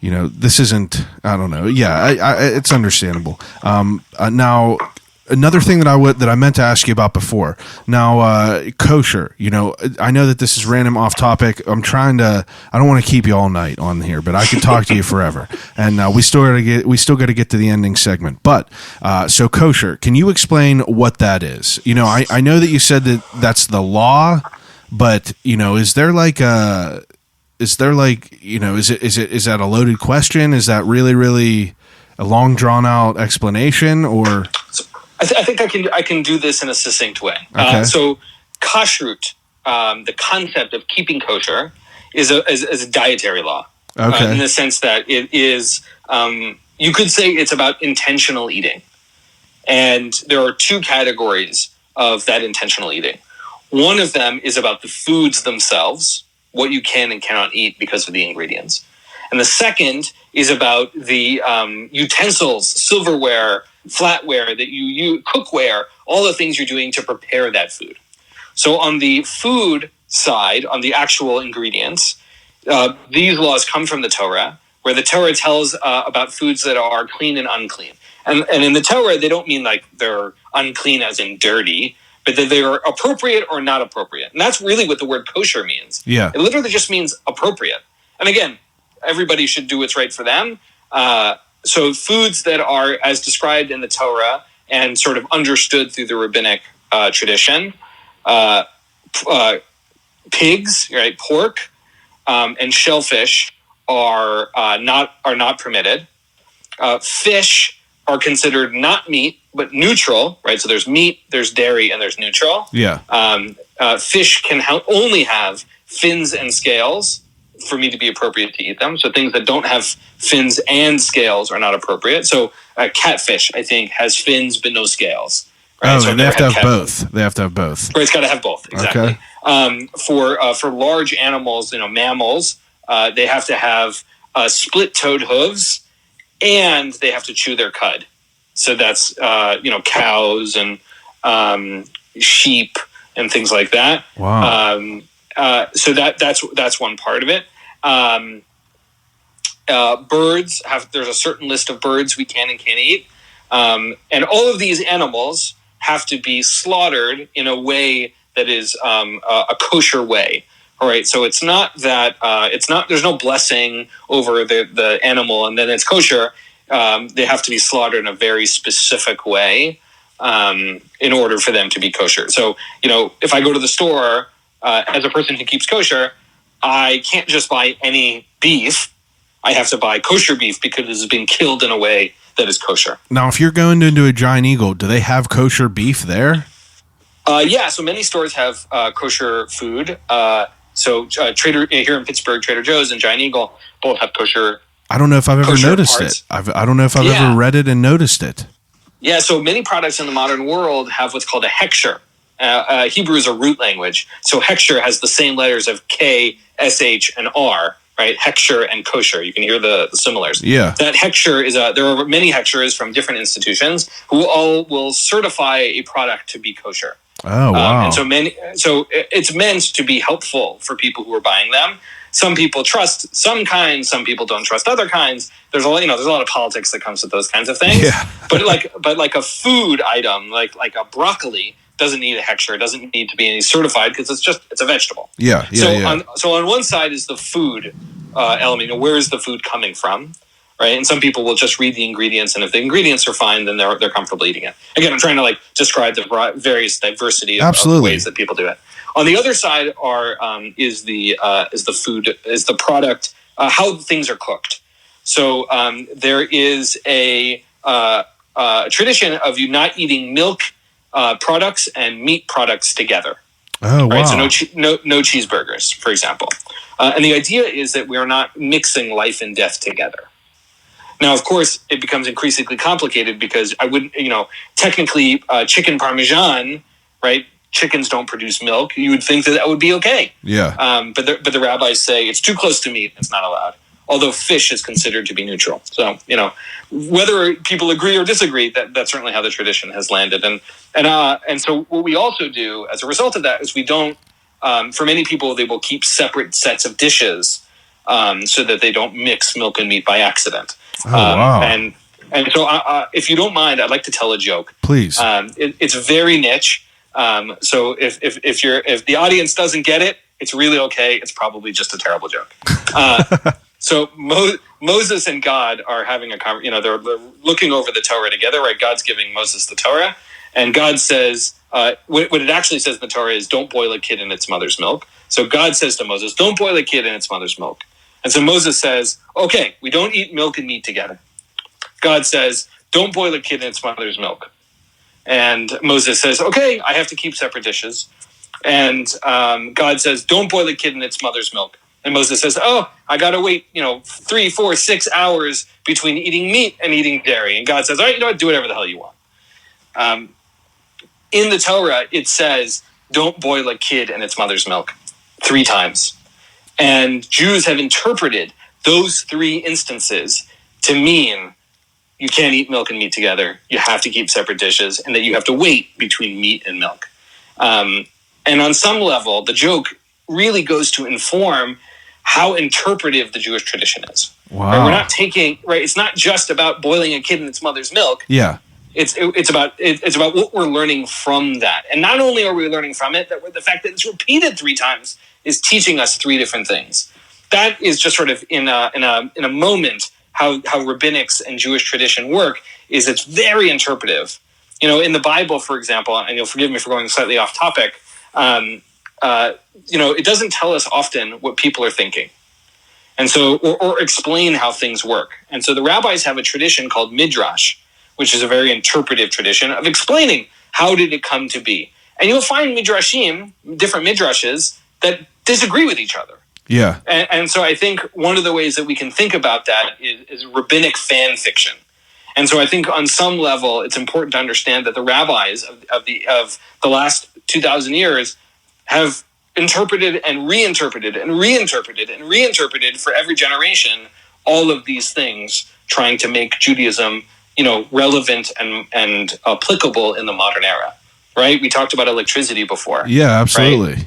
this isn't. I don't know. Yeah, it's understandable. Now, another thing that I meant to ask you about before. Now, kosher. I know that this is random off topic. I don't want to keep you all night on here, but I could talk to you forever. And we still got to get to the ending segment. But so kosher. Can you explain what that is? I know that you said that that's the law, but is there like is that a loaded question? Is that really a long drawn out explanation, or? I think I can do this in a succinct way. Okay. So kashrut, the concept of keeping kosher, is a dietary law. Okay. In the sense that it is, you could say it's about intentional eating. And there are two categories of that intentional eating. One of them is about the foods themselves, what you can and cannot eat because of the ingredients. And the second is about the utensils, silverware, flatware that you use, cookware, all the things you're doing to prepare that food. So on the food side, on the actual ingredients, these laws come from the Torah, where the Torah tells about foods that are clean and unclean. And in the Torah, they don't mean like they're unclean as in dirty, but that they are appropriate or not appropriate. And that's really what the word kosher means. Yeah. It literally just means appropriate. And again, everybody should do what's right for them. So foods that are as described in the Torah and sort of understood through the rabbinic tradition, pigs, right, pork, and shellfish are not permitted. Fish are considered not meat but neutral, right? So there's meat, there's dairy, and there's neutral. Yeah. Fish can only have fins and scales for me to be appropriate to eat them. So things that don't have fins and scales are not appropriate. So catfish, I think, has fins but no scales. Right? Oh, so and they have to have both. They have to have both. Right, it's got to have both. Exactly. Okay. For large animals, mammals, they have to have split-toed hooves, and they have to chew their cud. So that's cows and sheep and things like that. Wow. So that's one part of it. Birds there's a certain list of birds we can and can't eat, and all of these animals have to be slaughtered in a way that is a kosher way. All right, so it's not that there's no blessing over the animal and then it's kosher. They have to be slaughtered in a very specific way in order for them to be kosher. So if I go to the store as a person who keeps kosher, I can't just buy any beef. I have to buy kosher beef because it has been killed in a way that is kosher. Now, if you're going into a Giant Eagle, do they have kosher beef there? Yeah, so many stores have kosher food. So Trader here in Pittsburgh, Trader Joe's and Giant Eagle both have kosher. I don't know if I've ever noticed parts. it. I don't know if I've ever read it and noticed it. Yeah, so many products in the modern world have what's called a hechsher. Hebrew is a root language, so hechsher has the same letters of K, SH, and R, right? Hechsher and kosher. You can hear the similars. Yeah. That hechsher is there are many hechshers from different institutions who all will certify a product to be kosher. Oh, wow. And so it's meant to be helpful for people who are buying them. Some people trust some kinds, some people don't trust other kinds. There's a lot of politics that comes with those kinds of things. Yeah. but like a food item, like a broccoli, doesn't need a hechsher. It doesn't need to be any certified because it's a vegetable. Yeah. So on one side is the food element. Where is the food coming from? Right, and some people will just read the ingredients, and if the ingredients are fine, then they're comfortable eating it. Again, I'm trying to describe the various diversity of ways that people do it. On the other side is the product, how things are cooked. So there is a tradition of you not eating milk products and meat products together. Oh, wow. Right, so no cheeseburgers, for example. And the idea is that we are not mixing life and death together. Now, of course, it becomes increasingly complicated because I wouldn't, technically chicken parmesan, right? Chickens don't produce milk. You would think that would be okay. Yeah. But the rabbis say it's too close to meat. It's not allowed. Although fish is considered to be neutral. So, whether people agree or disagree, that's certainly how the tradition has landed. And so what we also do as a result of that is we don't, for many people, they will keep separate sets of dishes so that they don't mix milk and meat by accident. Oh, wow. And And so, if you don't mind, I'd like to tell a joke. Please. It's very niche. So if the audience doesn't get it, it's really okay. It's probably just a terrible joke. So Moses and God are having a conversation. They're looking over the Torah together. Right? God's giving Moses the Torah, and God says, what it actually says in the Torah is, "Don't boil a kid in its mother's milk." So God says to Moses, "Don't boil a kid in its mother's milk." And so Moses says, "Okay, we don't eat milk and meat together." God says, "Don't boil a kid in its mother's milk." And Moses says, "Okay, I have to keep separate dishes." And God says, "Don't boil a kid in its mother's milk." And Moses says, "Oh, I got to wait, 3, 4, 6 hours between eating meat and eating dairy." And God says, "All right, what? Do whatever the hell you want." In the Torah, it says, "Don't boil a kid in its mother's milk," 3 times. And Jews have interpreted those 3 instances to mean you can't eat milk and meat together. You have to keep separate dishes, and that you have to wait between meat and milk. And on some level, the joke really goes to inform how interpretive the Jewish tradition is. Wow. Right? We're not taking, right? It's not just about boiling a kid in its mother's milk. Yeah. It's about what we're learning from that. And not only are we learning from it, that the fact that it's repeated 3 times is teaching us 3 different things. That is just sort of in a moment how rabbinics and Jewish tradition work. Is it's very interpretive. In the Bible, for example, and you'll forgive me for going slightly off topic, it doesn't tell us often what people are thinking. And so, or explain how things work. And so the rabbis have a tradition called midrash, which is a very interpretive tradition of explaining how did it come to be. And you'll find midrashim, different midrashes, that disagree with each other. Yeah. And so I think one of the ways that we can think about that is rabbinic fan fiction. And so I think on some level, it's important to understand that the rabbis of the last 2,000 years have interpreted and reinterpreted and reinterpreted and reinterpreted for every generation all of these things, trying to make Judaism, relevant and applicable in the modern era. Right? We talked about electricity before. Yeah, absolutely. Right?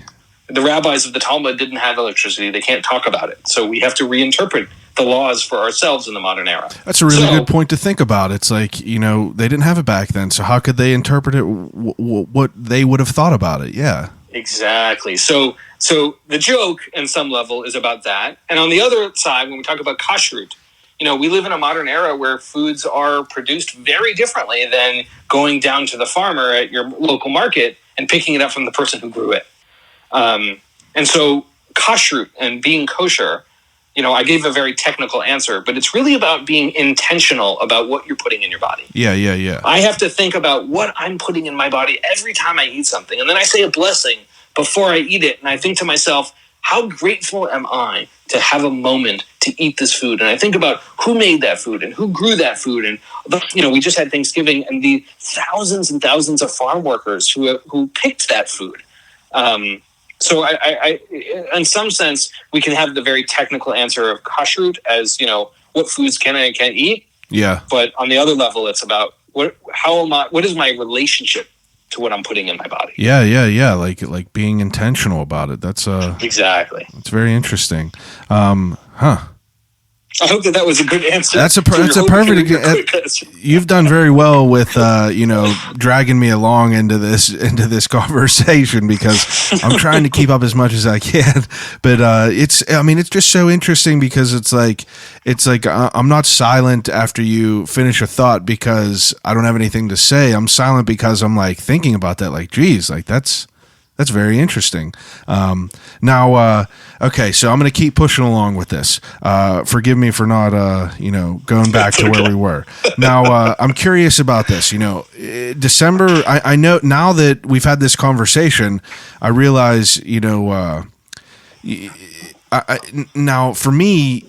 The rabbis of the Talmud didn't have electricity. They can't talk about it. So we have to reinterpret the laws for ourselves in the modern era. That's a really good point to think about. It's like, they didn't have it back then. So how could they interpret it, what they would have thought about it? Yeah. Exactly. So the joke, in some level, is about that. And on the other side, when we talk about kashrut, we live in a modern era where foods are produced very differently than going down to the farmer at your local market and picking it up from the person who grew it. And so kashrut and being kosher, I gave a very technical answer, but it's really about being intentional about what you're putting in your body. Yeah. I have to think about what I'm putting in my body every time I eat something. And then I say a blessing before I eat it. And I think to myself, how grateful am I to have a moment to eat this food? And I think about who made that food and who grew that food. And, we just had Thanksgiving, and the thousands and thousands of farm workers who picked that food. So I, in some sense, we can have the very technical answer of kashrut as, what foods can I and can't eat. Yeah. But on the other level, it's about what is my relationship to what I'm putting in my body. Yeah. Like being intentional about it. That's exactly. It's very interesting. I hope that was a good answer. That's a perfect. You've done very well with dragging me along into this conversation, because I'm trying to keep up as much as I can. But it's just so interesting, because it's like I'm not silent after you finish a thought because I don't have anything to say. I'm silent because I'm like thinking about that. Like, geez, like that's very interesting. Okay, so I'm going to keep pushing along with this. Forgive me for not, going back to where we were. Now, I'm curious about this. December, I know now that we've had this conversation, I realize, now for me,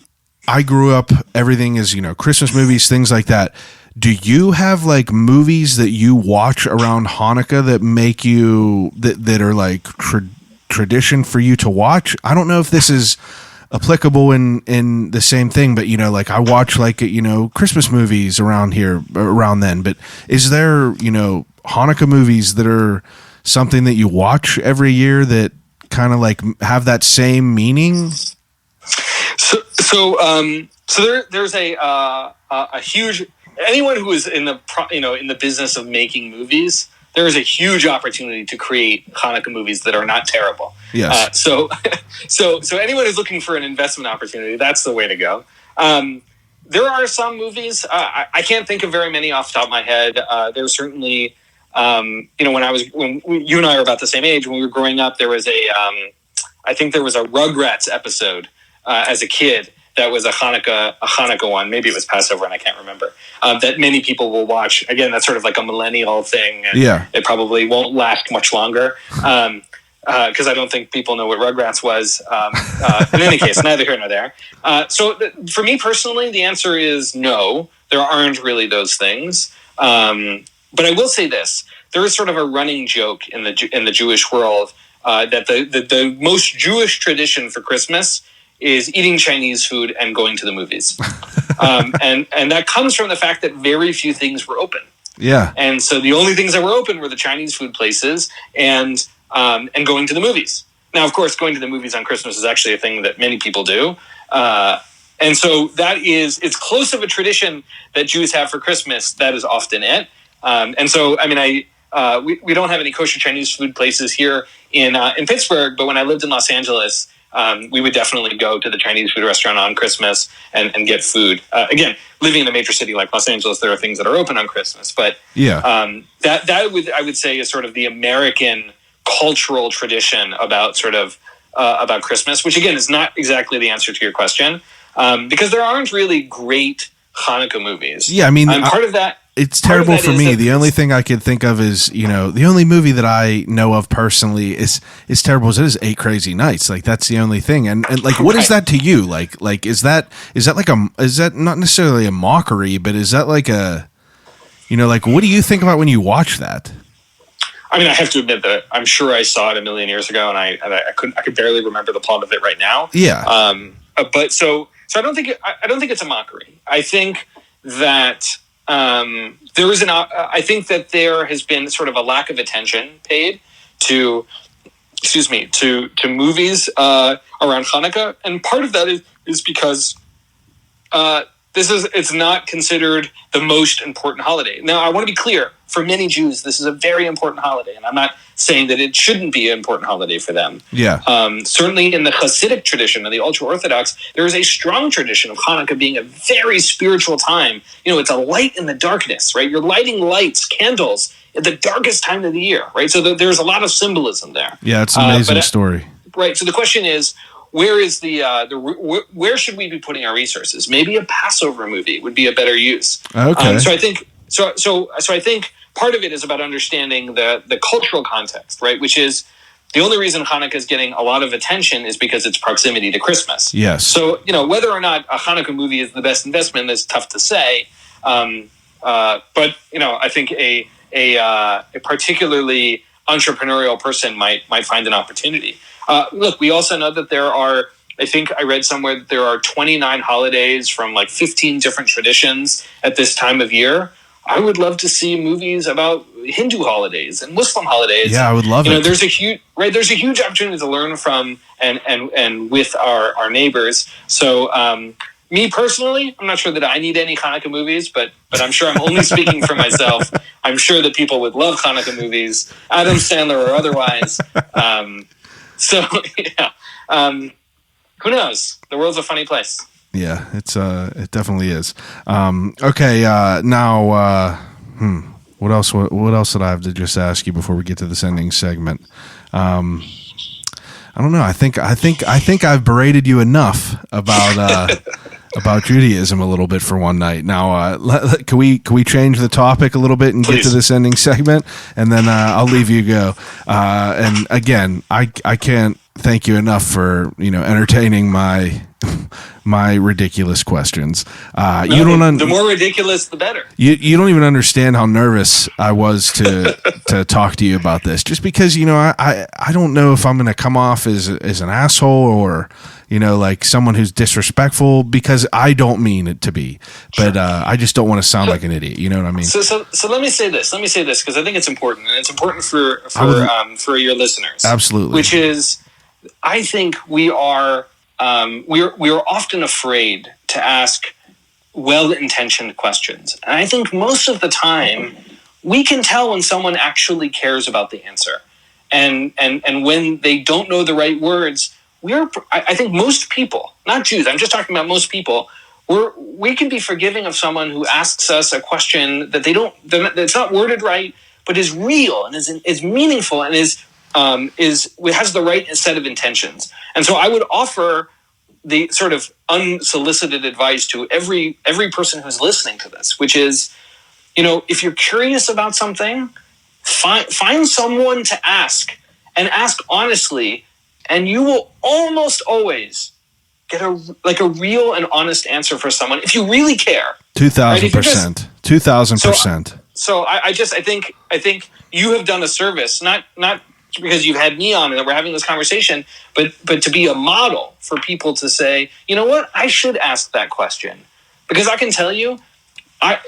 I grew up, everything is, Christmas movies, things like that. Do you have like movies that you watch around Hanukkah that make you that are like tradition for you to watch? I don't know if this is applicable in the same thing, but like I watch like Christmas movies around then. But is there Hanukkah movies that are something that you watch every year that kind of like have that same meaning? So there's a huge anyone who is in the business of making movies, there is a huge opportunity to create Hanukkah movies that are not terrible. Yes. So anyone who's looking for an investment opportunity, that's the way to go. There are some movies. I can't think of very many off the top of my head. There's certainly, when you and I were about the same age, when we were growing up, there was I think there was a Rugrats episode as a kid that was a Hanukkah one. Maybe it was Passover, and I can't remember. That many people will watch. Again, that's sort of like a millennial thing. And it probably won't last much longer because I don't think people know what Rugrats was. In any case, neither here nor there. For me personally, the answer is no. There aren't really those things. But I will say this: there is sort of a running joke in the Jewish world that the most Jewish tradition for Christmas is eating Chinese food and going to the movies. And that comes from the fact that very few things were open. Yeah. And so the only things that were open were the Chinese food places and going to the movies. Now, of course, going to the movies on Christmas is actually a thing that many people do. And so it's close of a tradition that Jews have for Christmas. That is often it. And so, I mean, we don't have any kosher Chinese food places here in Pittsburgh, but when I lived in Los Angeles, we would definitely go to the Chinese food restaurant on Christmas and get food. Again, living in a major city like Los Angeles, there are things that are open on Christmas, but I would say is sort of the American cultural tradition about about Christmas, which again is not exactly the answer to your question, because there aren't really great Hanukkah movies. Yeah, I mean, part of that. It's terrible for me. The only thing I could think of is, the only movie that I know of personally is terrible as it is 8 Crazy Nights. Like, that's the only thing. And like, what is that to you? Like, is that not necessarily a mockery, but is that like what do you think about when you watch that? I mean, I have to admit that I'm sure I saw it a million years ago, and I could barely remember the plot of it right now. Yeah. But so I don't think it's a mockery. I think that I think that there has been sort of a lack of attention paid to movies around Hanukkah, and part of that is because it's not considered the most important holiday. Now, I want to be clear: for many Jews, this is a very important holiday, and I'm not saying that it shouldn't be an important holiday for them. Yeah. Certainly, in the Hasidic tradition and the ultra-Orthodox, there is a strong tradition of Hanukkah being a very spiritual time. It's a light in the darkness, right? You're lighting lights, candles at the darkest time of the year, right? So there's a lot of symbolism there. Yeah, it's an amazing story. Right. So the question is, where should we be putting our resources? Maybe a Passover movie would be a better use. Okay. So I think part of it is about understanding the cultural context, right? Which is the only reason Hanukkah is getting a lot of attention is because its proximity to Christmas. Yes. So whether or not a Hanukkah movie is the best investment is tough to say. But I think a particularly entrepreneurial person might find an opportunity. Look, we also know that there are, I think I read somewhere that there are 29 holidays from like 15 different traditions at this time of year. I would love to see movies about Hindu holidays and Muslim holidays. Yeah, I would love it. There's a huge opportunity to learn from and with our neighbors. So me personally, I'm not sure that I need any Hanukkah movies, but I'm sure I'm only speaking for myself. I'm sure that people would love Hanukkah movies, Adam Sandler or otherwise. Who knows? The world's a funny place. Yeah, it definitely is. Okay, now what else did I have to just ask you before we get to this ending segment? I don't know. I think I've berated you enough about Judaism a little bit for one night. Now, can we change the topic a little bit and Please. get to this ending segment, and then I'll leave you go. And again, I can't thank you enough for entertaining my ridiculous questions. The more ridiculous, the better. You don't even understand how nervous I was to talk to you about this, just because I don't know if I'm going to come off as an asshole or like someone who's disrespectful, because I don't mean it to be, but I just don't want to sound like an idiot. You know what I mean? So let me say this because I think it's important, and it's important for your listeners. Absolutely. Which is, I think we are often afraid to ask well-intentioned questions. And I think most of the time we can tell when someone actually cares about the answer. And when they don't know the right words, I think most people, not Jews, I'm just talking about most people, we can be forgiving of someone who asks us a question that that's not worded right, but is real and is meaningful and has the right set of intentions. And so I would offer the sort of unsolicited advice to every person who's listening to this, which is, if you're curious about something, find someone to ask, and ask honestly, and you will almost always get a real and honest answer for someone if you really care. 2,000%. 2,000%. So I think you have done a service, not because you've had me on and we're having this conversation, but to be a model for people to say, you know what, I should ask that question. Because I can tell you,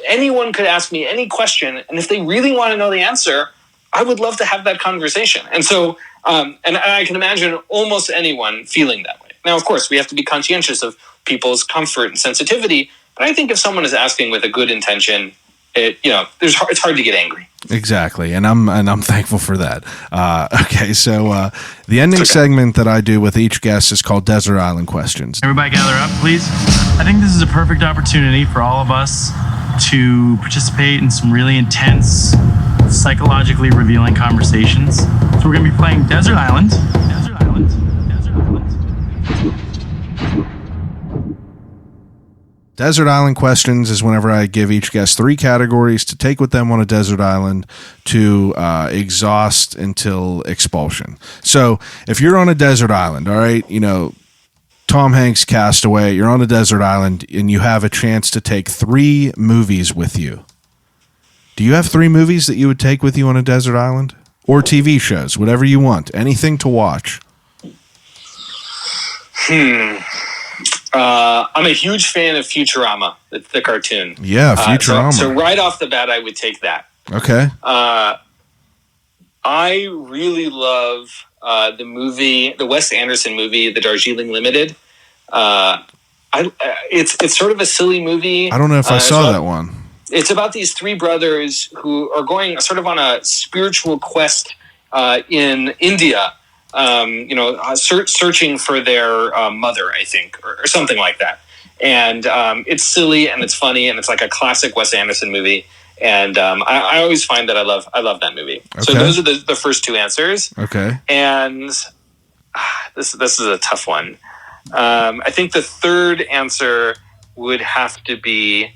anyone could ask me any question, and if they really want to know the answer, I would love to have that conversation. And so, and I can imagine almost anyone feeling that way. Now, of course, we have to be conscientious of people's comfort and sensitivity, but I think if someone is asking with a good intention, it's hard to get angry. Exactly, and I'm thankful for that. Okay, so the ending segment that I do with each guest is called Desert Island Questions. Everybody gather up, please. I think this is a perfect opportunity for all of us to participate in some really intense, psychologically revealing conversations. So we're going to be playing Desert Island. Desert Island. Desert Island. Desert Island Questions is whenever I give each guest 3 categories to take with them on a desert island to exhaust until expulsion. So if you're on a desert island, all right, Tom Hanks cast away, you're on a desert island and you have a chance to take 3 movies with you. Do you have 3 movies that you would take with you on a desert island? Or TV shows, whatever you want, anything to watch. I'm a huge fan of Futurama, the cartoon. Yeah, Futurama. So right off the bat, I would take that. Okay. I really love the Wes Anderson movie, The Darjeeling Limited. It's sort of a silly movie. I don't know if I saw that one. It's about these 3 brothers who are going sort of on a spiritual quest in India. Searching for their mother, I think, or something like that. And it's silly and it's funny and it's like a classic Wes Anderson movie. And I always find that I love that movie. Okay. So those are the first 2 answers. Okay. And this is a tough one. I think the third answer would have to be.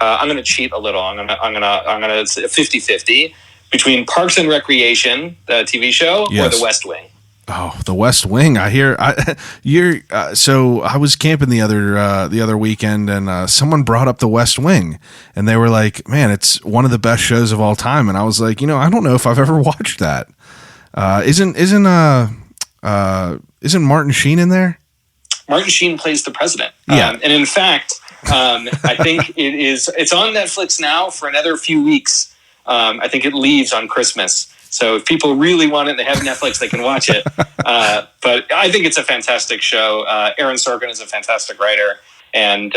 I'm going to cheat a little. I'm going to 50-50 between Parks and Recreation, the TV show, or The West Wing. Oh, The West Wing! So I was camping the other weekend, and someone brought up The West Wing, and they were like, "Man, it's one of the best shows of all time." And I was like, I don't know if I've ever watched that. Isn't Martin Sheen in there? Martin Sheen plays the president. Yeah, and in fact, I think it's on Netflix now for another few weeks. I think it leaves on Christmas. So if people really want it, they have Netflix, they can watch it. But I think it's a fantastic show. Aaron Sorkin is a fantastic writer and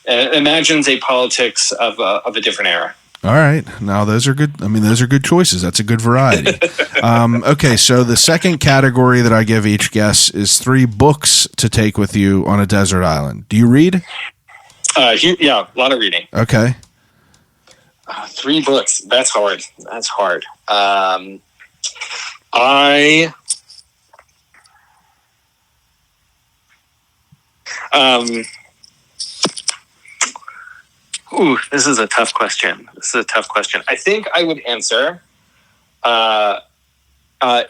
imagines a politics of a different era. All right. Now, those are good. I mean, those are good choices. That's a good variety. Okay, so the second category that I give each guest is 3 books to take with you on a desert island. Do you read? Yeah, a lot of reading. Okay. 3 books. That's hard. This is a tough question. I think I would answer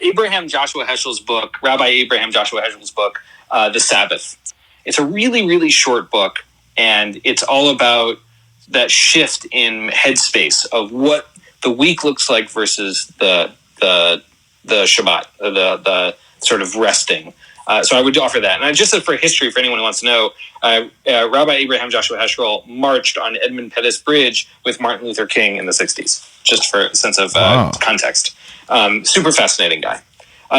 Abraham Joshua Heschel's book, Rabbi Abraham Joshua Heschel's book, The Sabbath. It's a really, really short book, and it's all about that shift in headspace of what the week looks like versus the Shabbat, the sort of resting. So I would offer that. And just for history, for anyone who wants to know, Rabbi Abraham Joshua Heschel marched on Edmund Pettus Bridge with Martin Luther King in the 60s, just for a sense of context. Super fascinating guy.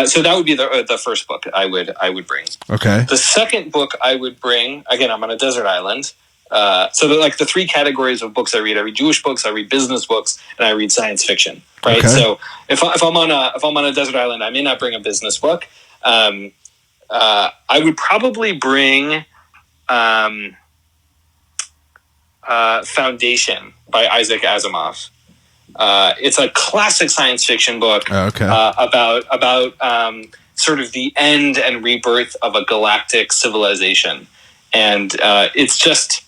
So that would be the first book I would bring. Okay. The second book I would bring, again, I'm on a desert island, So like the three categories of books I read Jewish books, I read business books, and I read science fiction. Right. Okay. So if I'm on a desert island, I may not bring a business book. I would probably bring Foundation by Isaac Asimov. It's a classic science fiction book about sort of the end and rebirth of a galactic civilization, and it's just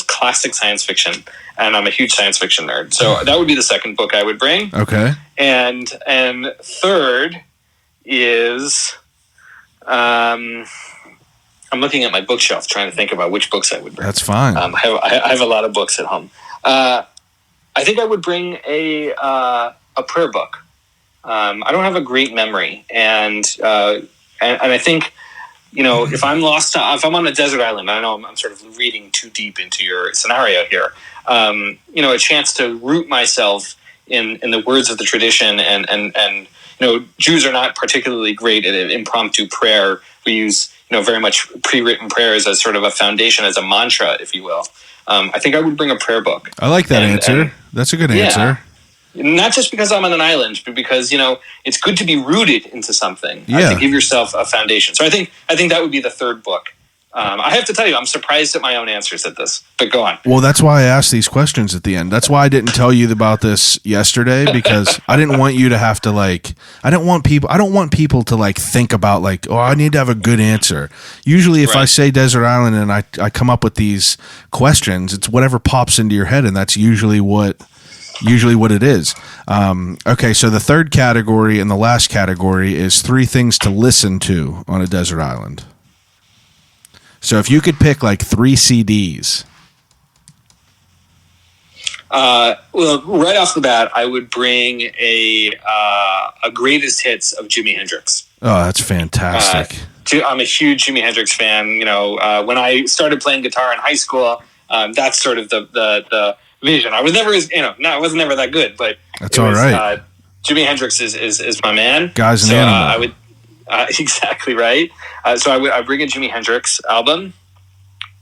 classic science fiction. And I'm a huge science fiction nerd, so that would be the second book I would bring. Okay, and third is I'm looking at my bookshelf trying to think about which books I would bring. That's fine. I have a lot of books at home. I think I would bring a prayer book. I don't have a great memory, and I think, if I'm if I'm on a desert island, I know I'm sort of reading too deep into your scenario here. A chance to root myself in the words of the tradition, and Jews are not particularly great at impromptu prayer. We use very much pre-written prayers as sort of a foundation, as a mantra, if you will. I think I would bring a prayer book. I like that answer. That's a good answer. Not just because I'm on an island, but because it's good to be rooted into something. Yeah. To give yourself a foundation. So I think that would be the third book. I have to tell you, I'm surprised at my own answers at this. But go on. Well, that's why I asked these questions at the end. That's why I didn't tell you about this yesterday, because I didn't want you to have to I don't want people to think about I need to have a good answer. Usually if I say desert island and I come up with these questions, it's whatever pops into your head, and that's usually what it is. Okay, so the third category and the last category is 3 things to listen to on a desert island. So if you could pick 3 CDs. Well, right off the bat, I would bring a greatest hits of Jimi Hendrix. Oh, that's fantastic. I'm a huge Jimi Hendrix fan. When I started playing guitar in high school, that's sort of the vision. I was never I wasn't never that good, but that's all right. Jimi Hendrix is my man. Guy's an animal. I would exactly right. So I bring a Jimi Hendrix album.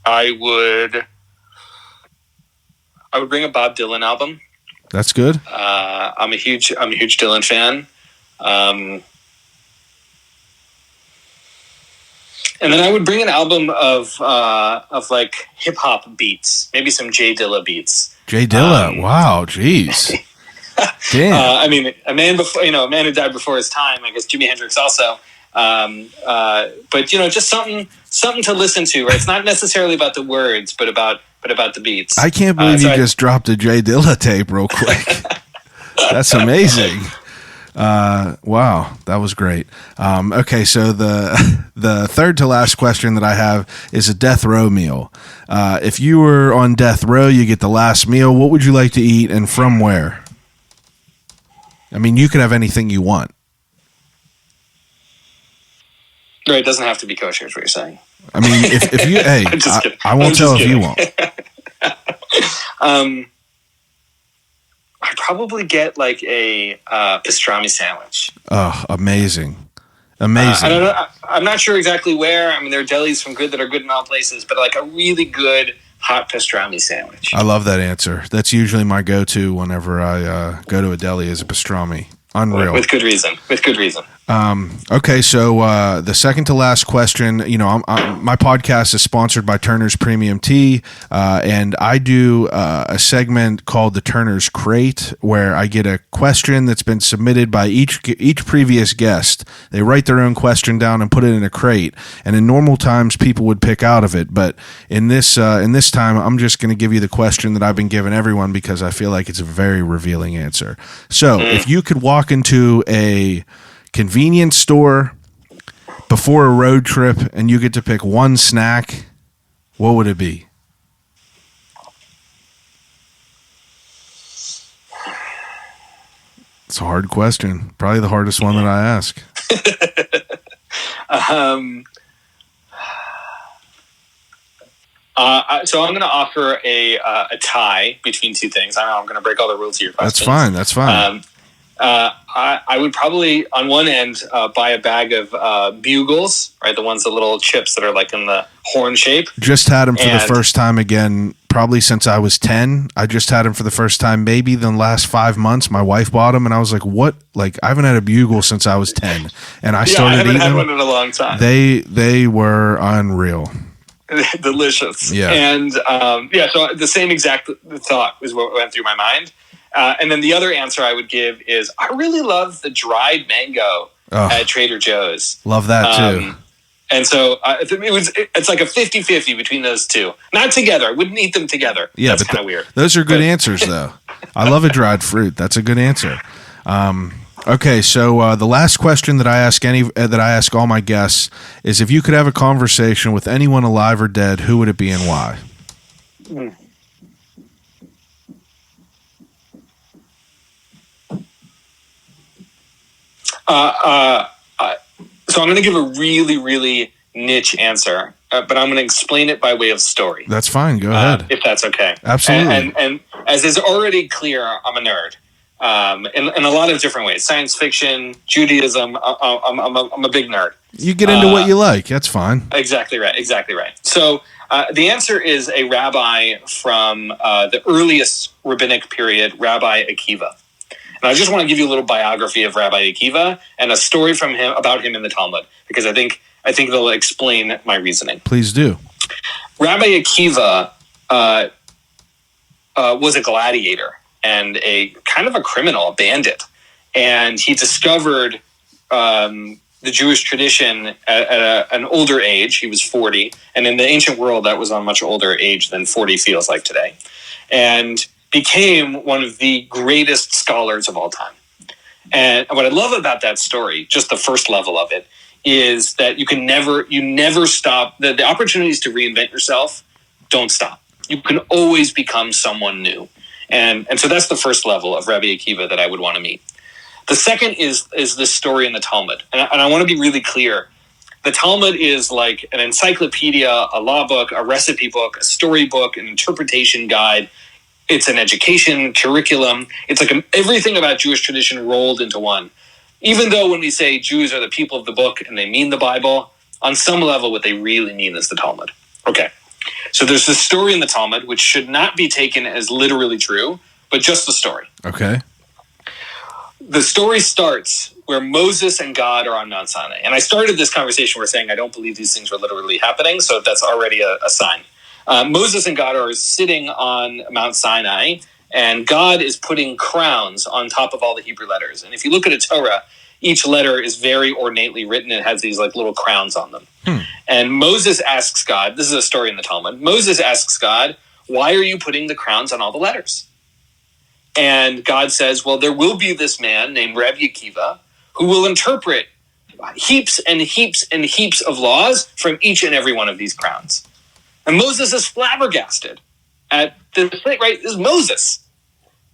I would bring a Bob Dylan album. That's good. I'm a huge Dylan fan. And then I would bring an album of hip hop beats, maybe some Jay Dilla beats. Jay Dilla, wow, jeez. Damn. A man who died before his time. I guess Jimi Hendrix also. But just something to listen to. Right? It's not necessarily about the words, but about the beats. I can't believe you just dropped a Jay Dilla tape real quick. That's amazing. Wow, that was great. Okay, so the third to last question that I have is a death row meal. If you were on death row, you get the last meal. What would you like to eat, and from where? You could have anything you want. Right, it doesn't have to be kosher, is what you're saying. If you, hey, I won't tell if you won't. I'd probably get a pastrami sandwich. Oh, amazing. I don't know. I'm not sure exactly where. There are delis that are good in all places, but a really good hot pastrami sandwich. I love that answer. That's usually my go-to whenever I go to a deli, is a pastrami. Unreal. With good reason. Okay, so the second to last question, my podcast is sponsored by Turner's Premium Tea, and I do a segment called the Turner's Crate, where I get a question that's been submitted by each previous guest. They write their own question down and put it in a crate, and in normal times people would pick out of it, but in this time I'm just going to give you the question that I've been giving everyone, because I feel like it's a very revealing answer. So if you could walk into a convenience store before a road trip and you get to pick one snack, what would it be? It's a hard question. Probably the hardest one that I ask. So I'm going to offer a tie between two things. I know I'm going to break all the rules here. That's fine. I would probably, on one end, buy a bag of bugles, right? The ones, the little chips that are like in the horn shape. Just had them for the first time again, probably since I was 10. I just had them for the first time maybe the last 5 months. My wife bought them, and I was like, what? Like, I haven't had a bugle since I was 10. And I started eating them. I haven't had one in a long time. They were unreal. Delicious. Yeah. And so the same exact thought was what went through my mind. And then the other answer I would give is I really love the dried mango at Trader Joe's. Love that too. And so it's like a 50-50 between those two. Not together. I wouldn't eat them together. Yeah, that's kind of weird. Those are good answers, though. I love a dried fruit. That's a good answer. Okay, so the last question that I ask all my guests is: if you could have a conversation with anyone alive or dead, who would it be and why? So I'm going to give a really, really niche answer, but I'm going to explain it by way of story. That's fine. Go ahead. If that's okay. Absolutely. And as is already clear, I'm a nerd in a lot of different ways. Science fiction, Judaism. I'm a big nerd. You get into what you like. That's fine. Exactly right. So the answer is a rabbi from the earliest rabbinic period, Rabbi Akiva. And I just want to give you a little biography of Rabbi Akiva and a story about him in the Talmud, because I think they'll explain my reasoning. Please do. Rabbi Akiva was a gladiator and a kind of a criminal, a bandit. And he discovered the Jewish tradition at an older age. He was 40. And in the ancient world, that was on a much older age than 40 feels like today. And became one of the greatest scholars of all time. And what I love about that story, just the first level of it, is that you never stop. The opportunities to reinvent yourself don't stop. You can always become someone new. And so that's the first level of Rabbi Akiva that I would want to meet. The second is this story in the Talmud. And I want to be really clear. The Talmud is like an encyclopedia, a law book, a recipe book, a story book, an interpretation guide. It's an education curriculum. It's like everything about Jewish tradition rolled into one. Even though when we say Jews are the people of the book and they mean the Bible, on some level what they really mean is the Talmud. Okay, so there's this story in the Talmud which should not be taken as literally true, but just the story. Okay. The story starts where Moses and God are on Mount Sinai. And I started this conversation by saying I don't believe these things were literally happening, so that's already a sign. Moses and God are sitting on Mount Sinai, and God is putting crowns on top of all the Hebrew letters. And if you look at a Torah, each letter is very ornately written. It has these like little crowns on them. And Moses asks God, this is a story in the Talmud, Moses asks God, why are you putting the crowns on all the letters? And God says, well, there will be this man named Rabbi Akiva who will interpret heaps and heaps and heaps of laws from each and every one of these crowns. And Moses is flabbergasted at this thing, right? This is Moses.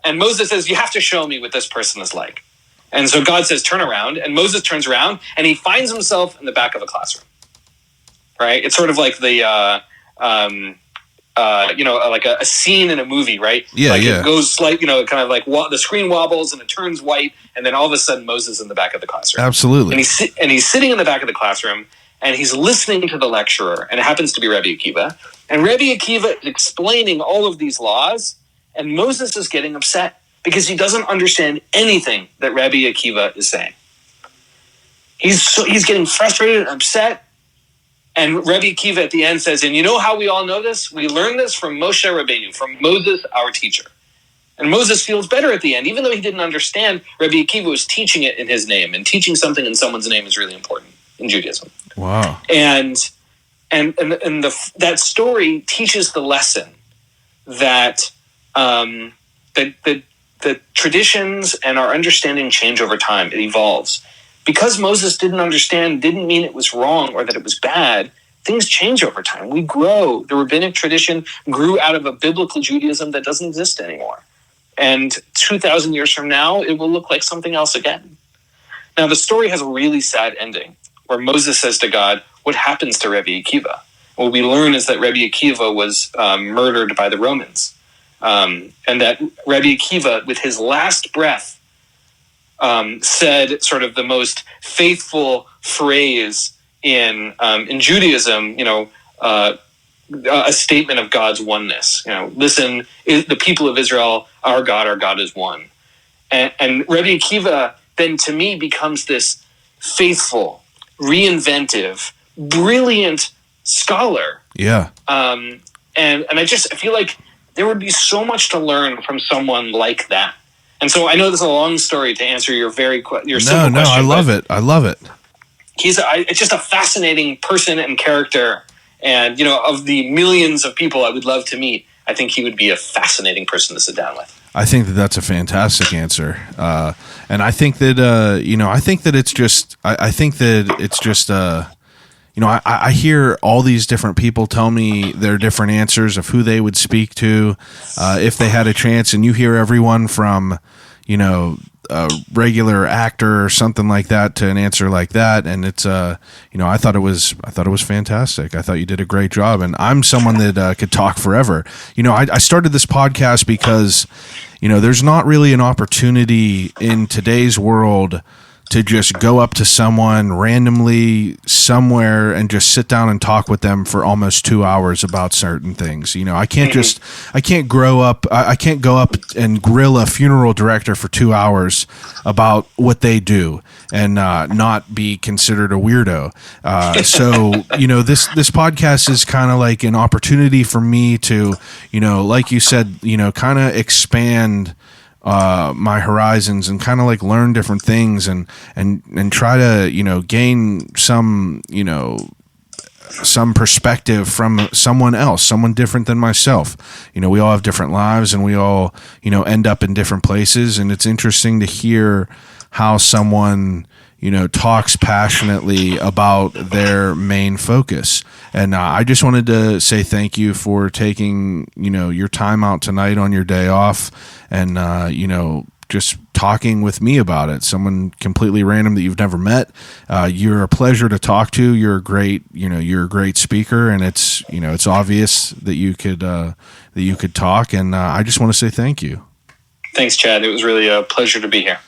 And Moses says, you have to show me what this person is like. And so God says, turn around. And Moses turns around and he finds himself in the back of a classroom, right? It's sort of like the, like a scene in a movie, right? Yeah, like yeah. It goes kind of like the screen wobbles and it turns white. And then all of a sudden Moses is in the back of the classroom. Absolutely. And he's sitting in the back of the classroom and he's listening to the lecturer, and it happens to be Rabbi Akiva. And Rabbi Akiva is explaining all of these laws, and Moses is getting upset because he doesn't understand anything that Rabbi Akiva is saying. He's getting frustrated and upset, and Rabbi Akiva at the end says, and you know how we all know this? We learned this from Moshe Rabbeinu, from Moses, our teacher. And Moses feels better at the end, even though he didn't understand. Rabbi Akiva was teaching it in his name, and teaching something in someone's name is really important in Judaism. Wow. And that story teaches the lesson that the traditions and our understanding change over time. It evolves. Because Moses didn't understand didn't mean it was wrong or that it was bad. Things change over time. We grow. The rabbinic tradition grew out of a biblical Judaism that doesn't exist anymore. And 2,000 years from now, it will look like something else again. Now, the story has a really sad ending, where Moses says to God, what happens to Rabbi Akiva? What we learn is that Rabbi Akiva was murdered by the Romans. And that Rabbi Akiva, with his last breath, said sort of the most faithful phrase in Judaism, a statement of God's oneness. Listen, the people of Israel, our God is one. And Rabbi Akiva then to me becomes this faithful, reinventive, brilliant scholar. Yeah. And I feel like there would be so much to learn from someone like that. And so I know this is a long story to answer your simple question. No, I love it. He's just a fascinating person and character. And, of the millions of people I would love to meet, I think he would be a fascinating person to sit down with. I think that that's a fantastic answer. And I think that, I hear all these different people tell me their different answers of who they would speak to if they had a chance. And you hear everyone from, a regular actor or something like that to an answer like that. And it's, I thought it was fantastic. I thought you did a great job. And I'm someone that could talk forever. I started this podcast because, there's not really an opportunity in today's world to just go up to someone randomly somewhere and just sit down and talk with them for almost 2 hours about certain things. I can't go up and grill a funeral director for 2 hours about what they do and not be considered a weirdo. So this podcast is kind of like an opportunity for me to, like you said, kind of expand my horizons and kind of like learn different things and try to gain some perspective from someone else, someone different than myself. We all have different lives and we all end up in different places, and it's interesting to hear how someone talks passionately about their main focus. And I just wanted to say thank you for taking, your time out tonight on your day off and, just talking with me about it. Someone completely random that you've never met. You're a pleasure to talk to. You're a great speaker, and it's obvious that you could talk. And I just want to say thank you. Thanks, Chad. It was really a pleasure to be here.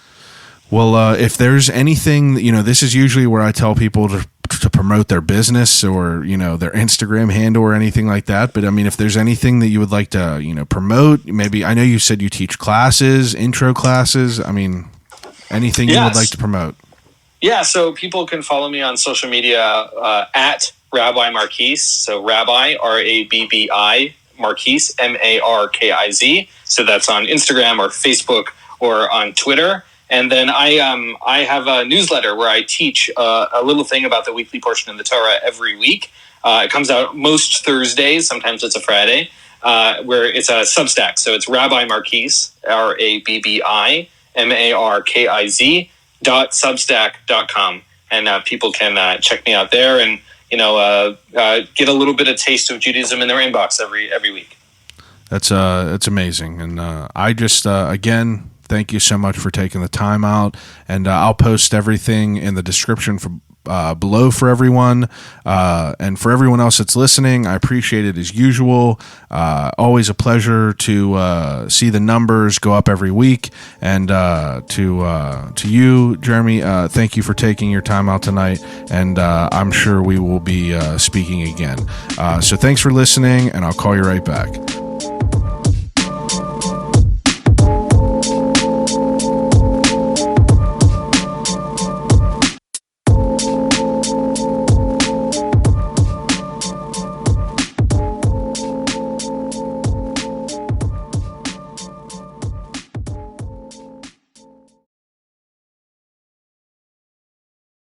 Well, if there's anything, this is usually where I tell people to promote their business or, their Instagram handle or anything like that. But I mean, if there's anything that you would like to, promote, maybe, I know you said you teach classes, intro classes. I mean, anything you would like to promote. Yeah. So people can follow me on social media at Rabbi Markiz. So Rabbi, Rabbi Markiz, Markiz. So that's on Instagram or Facebook or on Twitter. And then I have a newsletter where I teach a little thing about the weekly portion of the Torah every week. It comes out most Thursdays. Sometimes it's a Friday, where it's a Substack. So it's Rabbi Markiz, RabbiMarkiz.substack.com. And people can check me out there and, get a little bit of taste of Judaism in their inbox every week. That's amazing. And I just, again, thank you so much for taking the time out, and I'll post everything in the description below for everyone, and for everyone else that's listening. I appreciate it as usual. Always a pleasure to see the numbers go up every week, and to you, Jeremy, thank you for taking your time out tonight, and I'm sure we will be speaking again. So thanks for listening, and I'll call you right back.